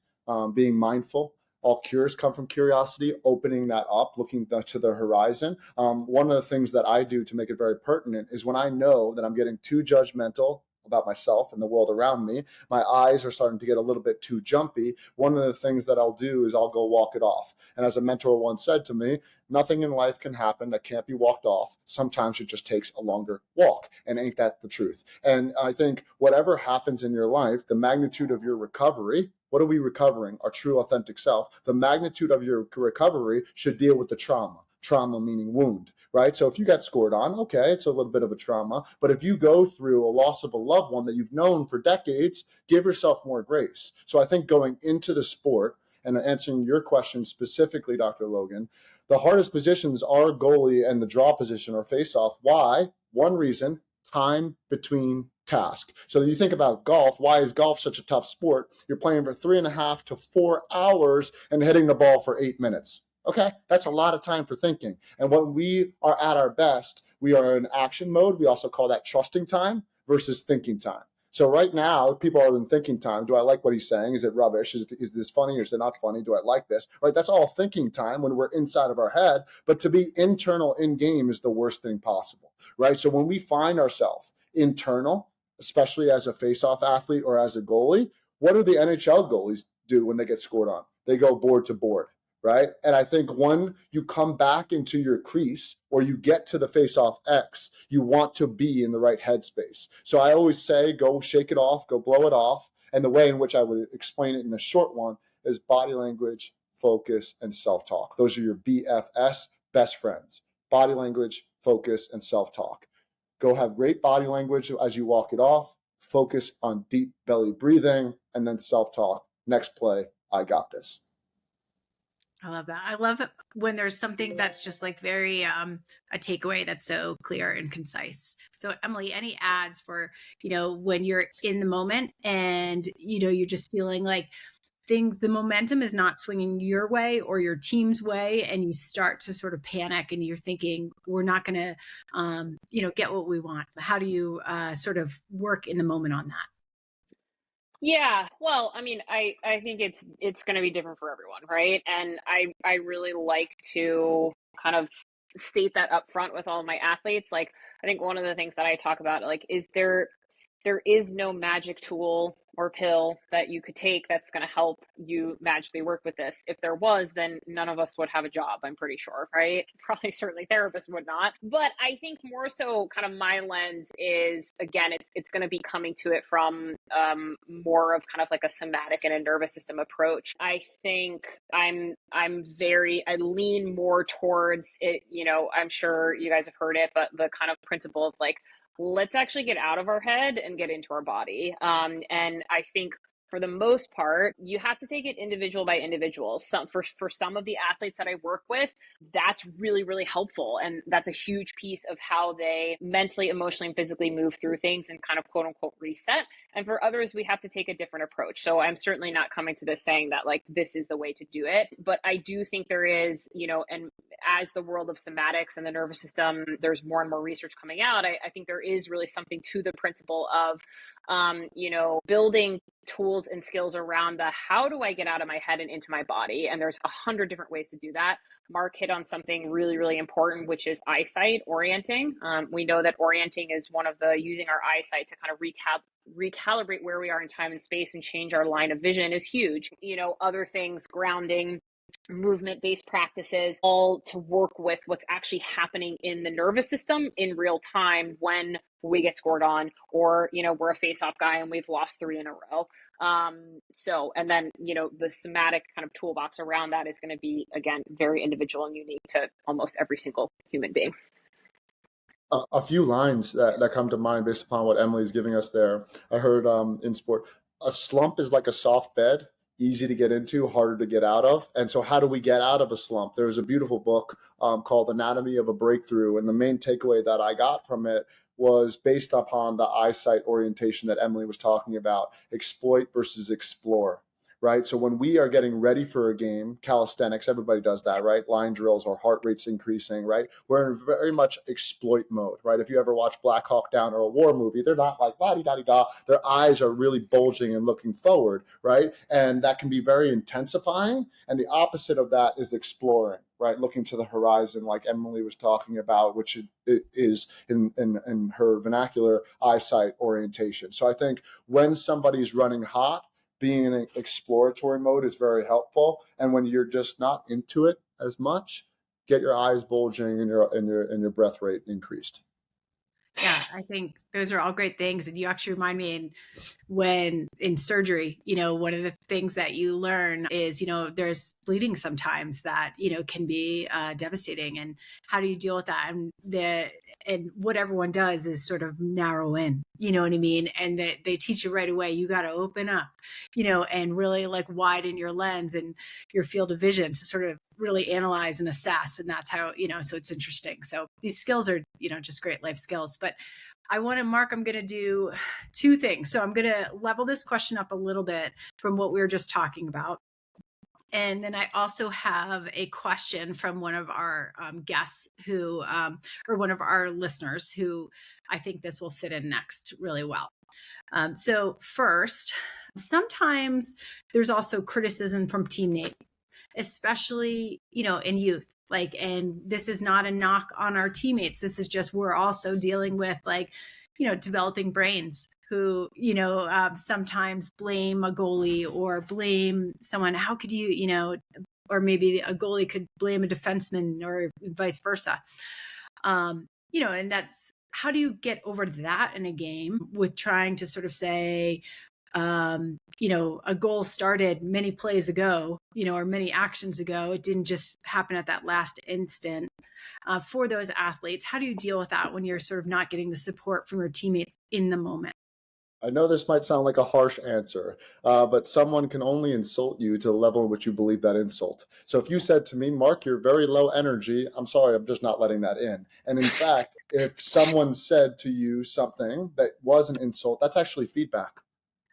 being mindful. All cures come from curiosity, opening that up, looking to the horizon. One of the things that I do to make it very pertinent is when I know that I'm getting too judgmental about myself and the world around me, my eyes are starting to get a little bit too jumpy. One of the things that I'll do is I'll go walk it off. And as a mentor once said to me, nothing in life can happen that can't be walked off. Sometimes it just takes a longer walk. And ain't that the truth? And I think whatever happens in your life, the magnitude of your recovery, what are we recovering? Our true authentic self. The magnitude of your recovery should deal with the trauma. Trauma meaning wound, right? So if you got scored on, okay, it's a little bit of a trauma. But if you go through a loss of a loved one that you've known for decades, give yourself more grace. So I think going into the sport and answering your question specifically, Dr. Logan, the hardest positions are goalie and the draw position or face-off. Why? One reason, time between task. So you think about golf. Why is golf such a tough sport? You're playing for 3.5 to 4 hours and hitting the ball for 8 minutes. Okay, that's a lot of time for thinking. And when we are at our best, we are in action mode. We also call that trusting time versus thinking time. So right now, people are in thinking time. Do I like what he's saying? Is it rubbish? Is this funny or is it not funny? Do I like this? Right, that's all thinking time when we're inside of our head. But to be internal in game is the worst thing possible, right? So when we find ourselves internal, especially as a face-off athlete or as a goalie, what do the NHL goalies do when they get scored on? They go board to board, right? And I think when you come back into your crease or you get to the face-off X, you want to be in the right headspace. So I always say, go shake it off, go blow it off. And the way in which I would explain it in a short one is body language, focus, and self-talk. Those are your BFS, best friends. Body language, focus, and self-talk. Go have great body language as you walk it off, focus on deep belly breathing, and then self-talk. Next play, I got this. I love that. I love it when there's something that's just like very a takeaway that's so clear and concise. So Emily, any ads for, when you're in the moment and, you're just feeling like the momentum is not swinging your way or your team's way, and you start to sort of panic and you're thinking, we're not going to, get what we want. How do you sort of work in the moment on that? Yeah, well, I mean, I think it's going to be different for everyone, right? And I really like to kind of state that up front with all of my athletes. Like, I think one of the things that I talk about, like, is there is no magic tool or pill that you could take that's going to help you magically work with this. If there was, then none of us would have a job, I'm pretty sure, right? Probably certainly therapists would not. But I think more so kind of my lens is, again, it's going to be coming to it from more of kind of like a somatic and a nervous system approach. I think I lean more towards it, I'm sure you guys have heard it, but the kind of principle of like, let's actually get out of our head and get into our body. And I think for the most part, you have to take it individual by individual. For some of the athletes that I work with, that's really, really helpful. And that's a huge piece of how they mentally, emotionally, and physically move through things and kind of quote unquote reset. And for others, we have to take a different approach. So I'm certainly not coming to this saying that like, this is the way to do it. But I do think there is, and as the world of somatics and the nervous system, there's more and more research coming out. I think there is really something to the principle of, building tools and skills around how do I get out of my head and into my body? And there's 100 different ways to do that. Mark hit on something really, really important, which is eyesight orienting. We know that orienting is one of using our eyesight to kind of recalibrate where we are in time and space and change our line of vision is huge. Other things, grounding, movement-based practices, all to work with what's actually happening in the nervous system in real time when we get scored on, or we're a face-off guy and we've lost 3 in a row. And then the somatic kind of toolbox around that is going to be, again, very individual and unique to almost every single human being. A few lines that come to mind based upon what Emily's giving us there. I heard in sport, a slump is like a soft bed, easy to get into, harder to get out of. And so how do we get out of a slump? There's a beautiful book called Anatomy of a Breakthrough. And the main takeaway that I got from it was based upon the eyesight orientation that Emily was talking about, exploit versus explore. right? So when we are getting ready for a game, calisthenics, everybody does that, right? Line drills or heart rate's increasing, right? We're in very much exploit mode, right? If you ever watch Black Hawk Down or a war movie, they're not like la-di-da-di-da. Their eyes are really bulging and looking forward, right? And that can be very intensifying. And the opposite of that is exploring, right? Looking to the horizon, like Emily was talking about, which it is in her vernacular, eyesight orientation. So I think when somebody's running hot, being in an exploratory mode is very helpful. And when you're just not into it as much, get your eyes bulging and your breath rate increased. Yeah, I think those are all great things. And you actually remind me when in surgery, one of the things that you learn is, there's bleeding sometimes that, can be devastating. And how do you deal with that? And what everyone does is sort of narrow in, you know what I mean? And they teach you right away, you got to open up, and really like widen your lens and your field of vision to sort of really analyze and assess. And that's how, so it's interesting. So these skills are, just great life skills. But Mark, I'm going to do two things. So I'm going to level this question up a little bit from what we were just talking about. And then I also have a question from one of our guests who, or one of our listeners who I think this will fit in next really well. So first, sometimes there's also criticism from teammates, especially, in youth. And this is not a knock on our teammates. This is just, we're also dealing with developing brains who, sometimes blame a goalie or blame someone. How could you, or maybe a goalie could blame a defenseman or vice versa. And that's, how do you get over that in a game with trying to sort of say, a goal started many plays ago, or many actions ago. It didn't just happen at that last instant. For those athletes, how do you deal with that when you're sort of not getting the support from your teammates in the moment? I know this might sound like a harsh answer, but someone can only insult you to the level in which you believe that insult. So if you said to me, Mark, you're very low energy, I'm sorry, I'm just not letting that in. And in fact, if someone said to you something that was an insult, that's actually feedback.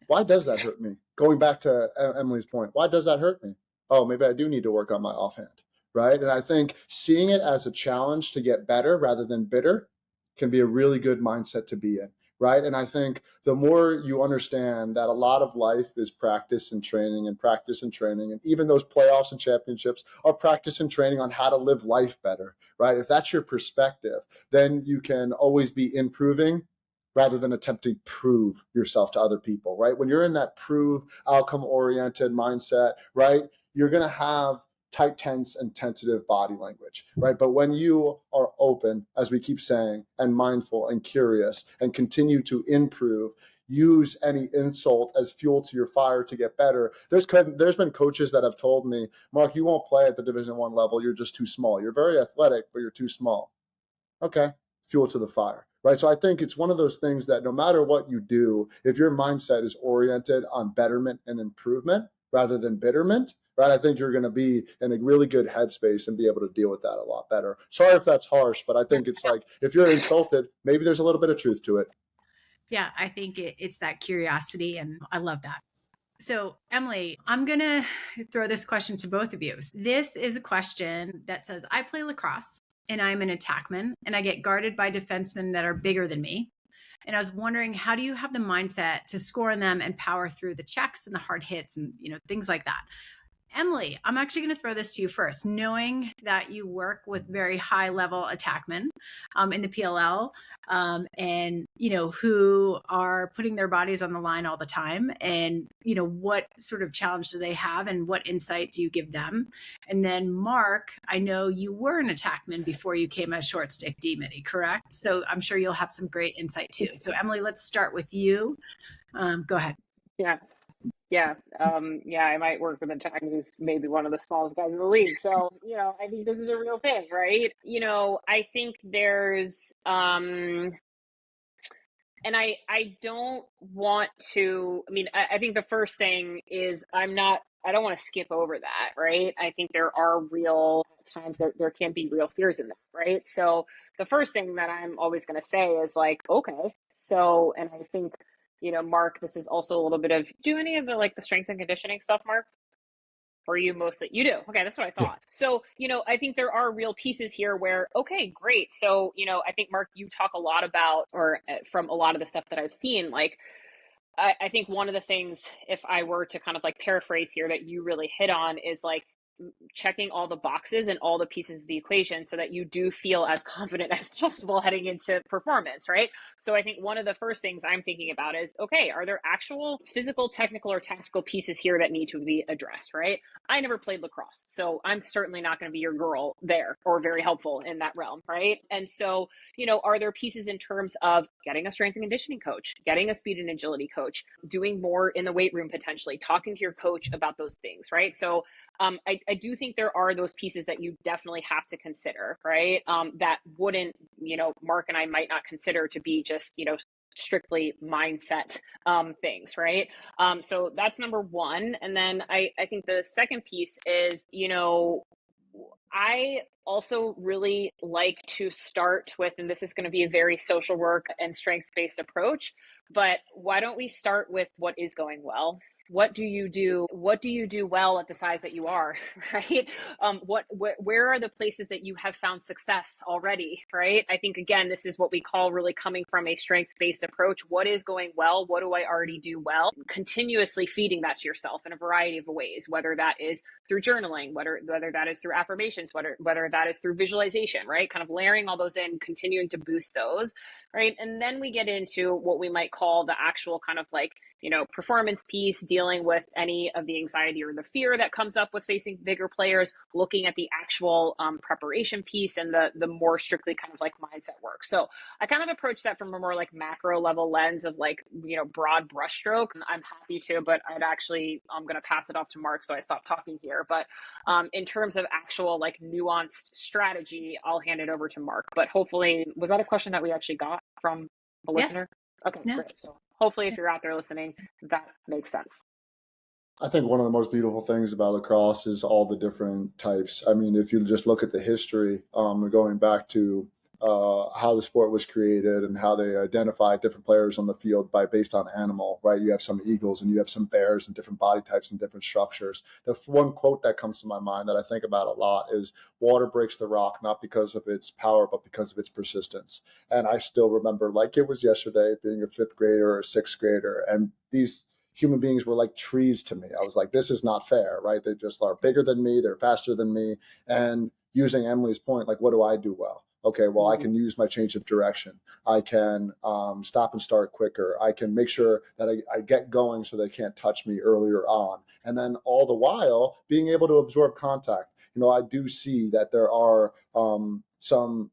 Why does that hurt me? Going back to Emily's point, why does that hurt me? Oh, maybe I do need to work on my offhand, right? And I think seeing it as a challenge to get better rather than bitter can be a really good mindset to be in, right? And I think the more you understand that a lot of life is practice and training and practice and training, and even those playoffs and championships are practice and training on how to live life better, right? If that's your perspective, then you can always be improving rather than attempting to prove yourself to other people, right? When you're in that prove outcome oriented mindset, right, you're going to have tight, tense, and tentative body language, right? But when you are open, as we keep saying, and mindful and curious and continue to improve, use any insult as fuel to your fire to get better. There's been coaches that have told me, Mark, you won't play at the Division I level. You're just too small. You're very athletic, but you're too small. Okay, fuel to the fire, right? So I think it's one of those things that no matter what you do, if your mindset is oriented on betterment and improvement rather than bitterment, right, I think you're going to be in a really good headspace and be able to deal with that a lot better. Sorry if that's harsh, but I think it's like if you're insulted, maybe there's a little bit of truth to it. Yeah, I think it's that curiosity, and I love that. So, Emily, I'm going to throw this question to both of you. This is a question that says, I play lacrosse and I'm an attackman and I get guarded by defensemen that are bigger than me. And I was wondering, how do you have the mindset to score on them and power through the checks and the hard hits and, things like that? Emily, I'm actually going to throw this to you first, knowing that you work with very high level attackmen in the PLL and, who are putting their bodies on the line all the time. And, what sort of challenge do they have and what insight do you give them? And then Mark, I know you were an attackman before you came a short stick D-midi, correct? So I'm sure you'll have some great insight too. So Emily, let's start with you. Go ahead. Yeah. I might work with a tech who's maybe one of the smallest guys in the league. So, I think this is a real thing, right? I think there's, and I don't want to, I think the first thing is I don't want to skip over that, right? I think there are real times there can be real fears in that, right? So the first thing that I'm always going to say is like, okay, so, and I think Mark, this is also a little bit of, do any of the like the strength and conditioning stuff, Mark? Or you mostly, you do. Okay, that's what I thought. So, I think there are real pieces here where, okay, great. So, I think Mark, you talk a lot about, or from a lot of the stuff that I've seen, like, I think one of the things, if I were to kind of like paraphrase here, that you really hit on is like checking all the boxes and all the pieces of the equation so that you do feel as confident as possible heading into performance, right? So I think one of the first things I'm thinking about is, okay, are there actual physical, technical, or tactical pieces here that need to be addressed, right? I never played lacrosse, so I'm certainly not going to be your girl there or very helpful in that realm, right? And so, are there pieces in terms of getting a strength and conditioning coach, getting a speed and agility coach, doing more in the weight room potentially, talking to your coach about those things, right? So I do think there are those pieces that you definitely have to consider, right? That wouldn't, Mark and I might not consider to be just, strictly mindset things, right? So that's number one. And then I think the second piece is, I also really like to start with, and this is going to be a very social work and strengths based approach, but why don't we start with what is going well? What do you do? What do you do well at the size that you are, right? Where are the places that you have found success already, right? I think, again, this is what we call really coming from a strengths-based approach. What is going well? What do I already do well? Continuously feeding that to yourself in a variety of ways, whether that is through journaling, whether that is through affirmations, whether that is through visualization, right? Kind of layering all those in, continuing to boost those, right? And then we get into what we might call the actual kind of like, performance piece, dealing with any of the anxiety or the fear that comes up with facing bigger players, looking at the actual preparation piece and the more strictly kind of like mindset work. So I kind of approach that from a more like macro level lens of like, broad brushstroke. I'm happy to, but I'm going to pass it off to Mark. So I stop talking here. But in terms of actual like nuanced strategy, I'll hand it over to Mark. But hopefully, was that a question that we actually got from a listener? Yes. Okay, Yeah. great. So hopefully if you're out there listening, that makes sense. I think one of the most beautiful things about lacrosse is all the different types. I mean, if you just look at the history, going back to how the sport was created and how they identified different players on the field based on animal, right? You have some eagles and you have some bears and different body types and different structures. The one quote that comes to my mind that I think about a lot is water breaks the rock, not because of its power, but because of its persistence. And I still remember like it was yesterday being a fifth grader or a sixth grader. And these human beings were like trees to me. I was like, this is not fair, right? They just are bigger than me. They're faster than me. And using Emily's point, like, what do I do well? Okay, well, I can use my change of direction. I can stop and start quicker. I can make sure that I get going so they can't touch me earlier on. And then all the while being able to absorb contact. I do see that there are some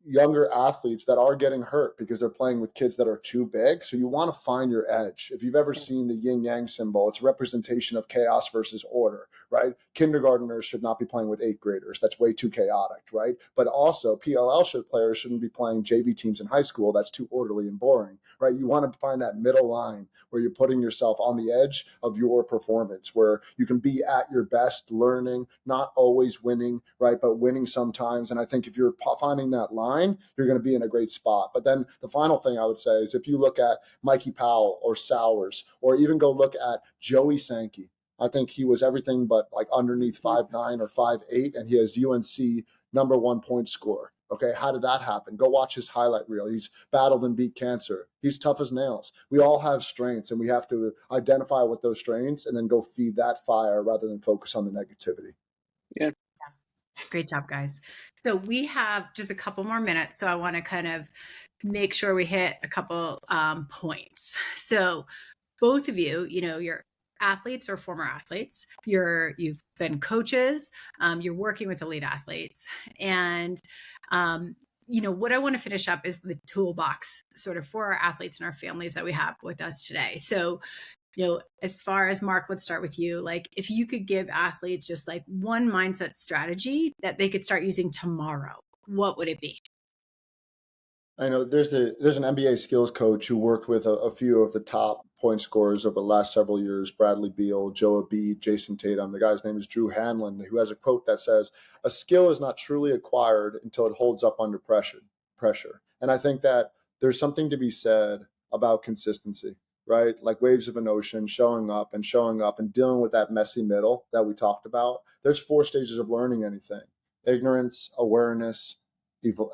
younger athletes that are getting hurt because they're playing with kids that are too big. So you want to find your edge. If you've ever seen the yin yang symbol, it's a representation of chaos versus order, right? Kindergartners should not be playing with eighth graders. That's way too chaotic, right? But also PLL players shouldn't be playing JV teams in high school. That's too orderly and boring, right? You want to find that middle line where you're putting yourself on the edge of your performance, where you can be at your best learning, not always winning, right? But winning sometimes. And I think if you're finding that line, you're going to be in a great spot. But then the final thing I would say is if you look at Mikey Powell or Sowers, or even go look at Joey Sankey, I think he was everything but like underneath 5'9" or 5'8", and he has UNC #1 point scorer. Okay, how did that happen? Go watch his highlight reel. He's battled and beat cancer. He's tough as nails. We all have strengths, and we have to identify what those strengths and then go feed that fire rather than focus on the negativity. Yeah. Great job, guys. So we have just a couple more minutes. So I want to kind of make sure we hit a couple points. So both of you, you're athletes or former athletes. You've been coaches. You're working with elite athletes. And, what I want to finish up is the toolbox sort of for our athletes and our families that we have with us today. So as far as Mark, let's start with you. Like if you could give athletes just like one mindset strategy that they could start using tomorrow, what would it be? I know there's an NBA skills coach who worked with a few of the top point scorers over the last several years: Bradley Beal, Joe Embiid, Jason Tatum. The guy's name is Drew Hanlon, who has a quote that says, "A skill is not truly acquired until it holds up under pressure." And I think that there's something to be said about consistency, right? Like waves of an ocean, showing up and dealing with that messy middle that we talked about. There's 4 stages of learning anything: ignorance, awareness,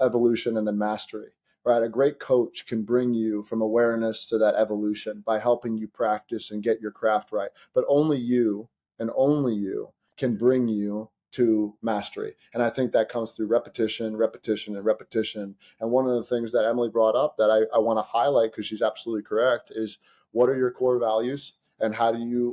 evolution, and then mastery, right? A great coach can bring you from awareness to that evolution by helping you practice and get your craft right. But only you, and only you, can bring you to mastery. And I think that comes through repetition, repetition, and repetition. And one of the things that Emily brought up that I want to highlight, because she's absolutely correct, is what are your core values and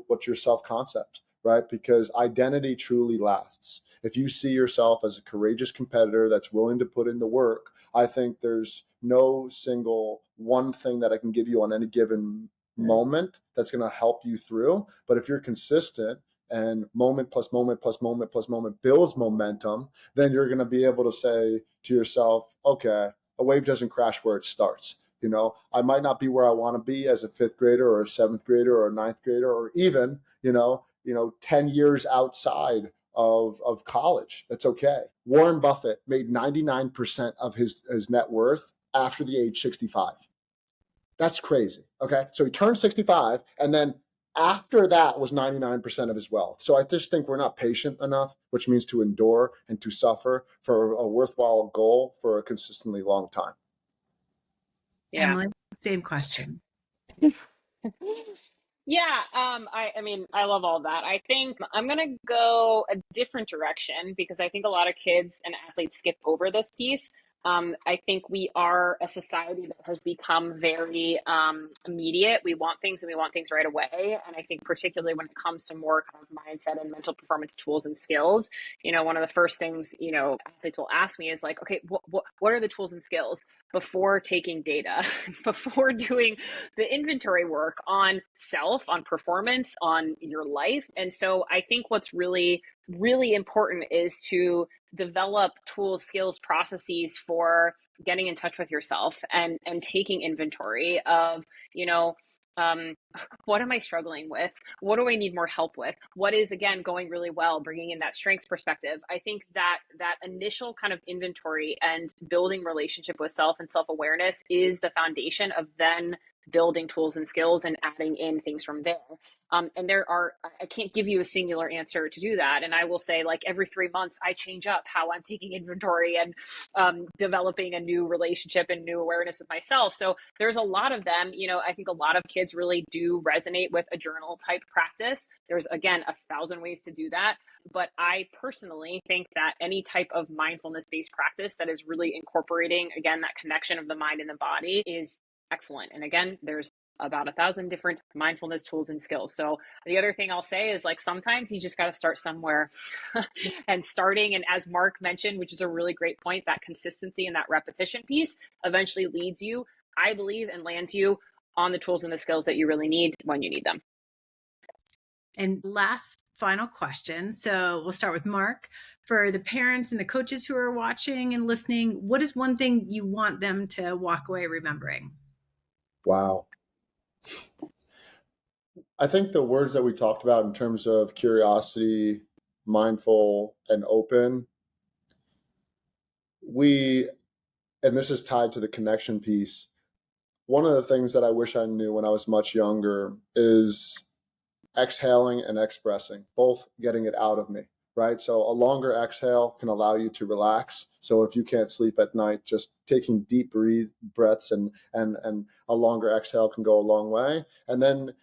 what's your self-concept, right? Because identity truly lasts. If you see yourself as a courageous competitor that's willing to put in the work, I think there's no single one thing that I can give you on any given moment that's going to help you through. But if you're consistent and moment plus moment plus moment plus moment builds momentum, then you're going to be able to say to yourself, okay, a wave doesn't crash where it starts. I might not be where I want to be as a 5th grader or a 7th grader or a 9th grader, or even, 10 years outside of college. That's okay. Warren Buffett made 99% of his net worth after the age 65. That's crazy. Okay. So he turned 65, and then after that was 99% of his wealth. So I just think we're not patient enough, which means to endure and to suffer for a worthwhile goal for a consistently long time. Yeah. Emily, same question. Yeah, I mean, I love all that. I think I'm gonna go a different direction because I think a lot of kids and athletes skip over this piece. I think we are a society that has become very immediate. We want things and we want things right away. And I think particularly when it comes to more kind of mindset and mental performance tools and skills, one of the first things, athletes will ask me is like, okay, what are the tools and skills before taking data, before doing the inventory work on self, on performance, on your life. And so I think what's really, really important is to develop tools, skills, processes for getting in touch with yourself and taking inventory of, what am I struggling with? What do I need more help with? What is, again, going really well, bringing in that strengths perspective. I think that initial kind of inventory and building relationship with self and self-awareness is the foundation of then building tools and skills and adding in things from there. And I can't give you a singular answer to do that. And I will say, like, every 3 months, I change up how I'm taking inventory and developing a new relationship and new awareness with myself. So there's a lot of them. I think a lot of kids really do resonate with a journal type practice. There's, again, 1,000 ways to do that. But I personally think that any type of mindfulness based practice that is really incorporating, again, that connection of the mind and the body is excellent. And again, there's about 1,000 different mindfulness tools and skills. So the other thing I'll say is, like, sometimes you just got to start somewhere and starting. And as Mark mentioned, which is a really great point, that consistency and that repetition piece eventually leads you, I believe, and lands you on the tools and the skills that you really need when you need them. And last final question. So we'll start with Mark. For the parents and the coaches who are watching and listening, what is one thing you want them to walk away remembering? Wow. I think the words that we talked about in terms of curiosity, mindful, and open, and this is tied to the connection piece. One of the things that I wish I knew when I was much younger is exhaling and expressing, both getting it out of me, right? So a longer exhale can allow you to relax. So if you can't sleep at night, just taking deep breaths and a longer exhale can go a long way. And then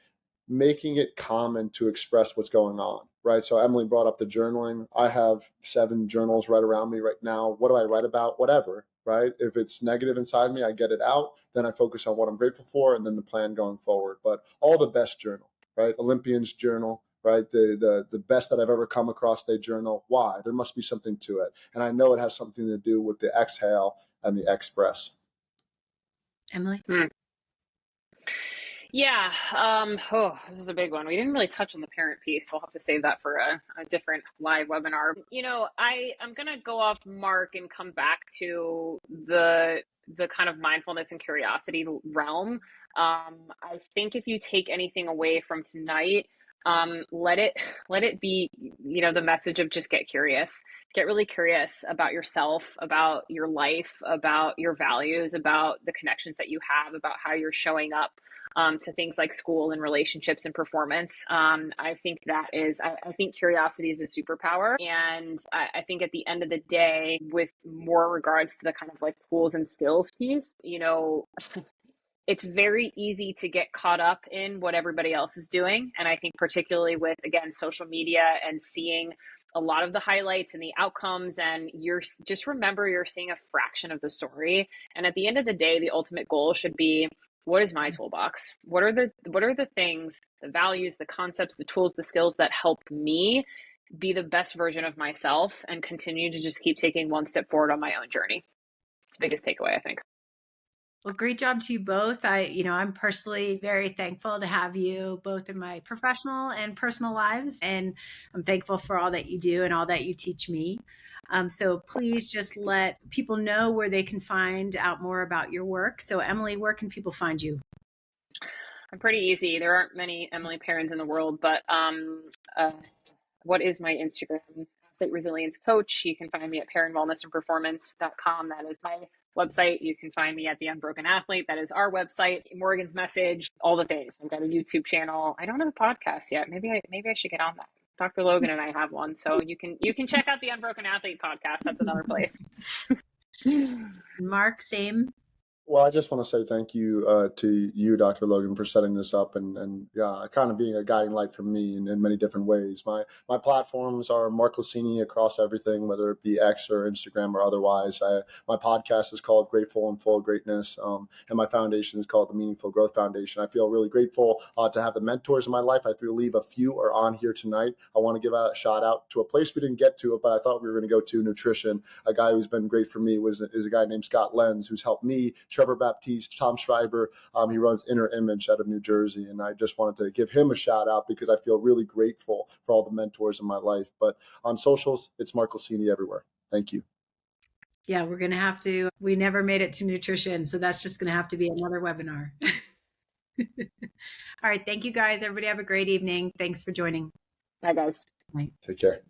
making it common to express what's going on, right? So Emily brought up the journaling. I have 7 journals right around me right now. What do I write about? Whatever, right? If it's negative inside me, I get it out. Then I focus on what I'm grateful for and then the plan going forward. But all the best journal, right? Olympians journal, right? The best that I've ever come across, they journal. Why? There must be something to it. And I know it has something to do with the exhale and the express. Emily? Yeah. This is a big one. We didn't really touch on the parent piece. We'll have to save that for a different live webinar. I'm going to go off Mark and come back to the kind of mindfulness and curiosity realm. I think if you take anything away from tonight, let it be the message of just get curious. Get really curious about yourself, about your life, about your values, about the connections that you have, about how you're showing up to things like school and relationships and performance. I think I think curiosity is a superpower. And I think at the end of the day, with more regards to the kind of like tools and skills piece, it's very easy to get caught up in what everybody else is doing. And I think particularly with, again, social media and seeing a lot of the highlights and the outcomes, and just remember you're seeing a fraction of the story. And at the end of the day, the ultimate goal should be, what is my toolbox? What are the things, the values, the concepts, the tools, the skills that help me be the best version of myself and continue to just keep taking one step forward on my own journey? It's the biggest takeaway, I think. Well, great job to you both. I'm personally very thankful to have you both in my professional and personal lives. And I'm thankful for all that you do and all that you teach me. So please just let people know where they can find out more about your work. So Emily, where can people find you? I'm pretty easy. There aren't many Emily Perrins in the world, but what is my Instagram? Athlete Resilience Coach. You can find me at perrinwellnessandperformance.com. That is my website. You can find me at The Unbroken Athlete. That is our website. Morgan's Message, all the things. I've got a YouTube channel. I don't have a podcast yet. Maybe I should get on that. Dr. Logan and I have one, so you can check out the Unbroken Athlete podcast. That's another place. Mark, same. Well, I just want to say thank you to you, Dr. Logan, for setting this up and kind of being a guiding light for me in many different ways. My platforms are Mark Glicini across everything, whether it be X or Instagram or otherwise. My podcast is called Grateful and Full of Greatness, and my foundation is called the Meaningful Growth Foundation. I feel really grateful to have the mentors in my life. I believe a few are on here tonight. I want to give a shout out to a place we didn't get to, but I thought we were going to go to, nutrition. A guy who's been great for me is a guy named Scott Lenz, who's helped me, Trevor Baptiste, Tom Schreiber. He runs Inner Image out of New Jersey. And I just wanted to give him a shout out because I feel really grateful for all the mentors in my life. But on socials, it's Mark Glicini everywhere. Thank you. Yeah, we're going to have to, we never made it to nutrition. So that's just going to have to be another webinar. All right. Thank you guys. Everybody have a great evening. Thanks for joining. Bye, guys. Bye. Take care.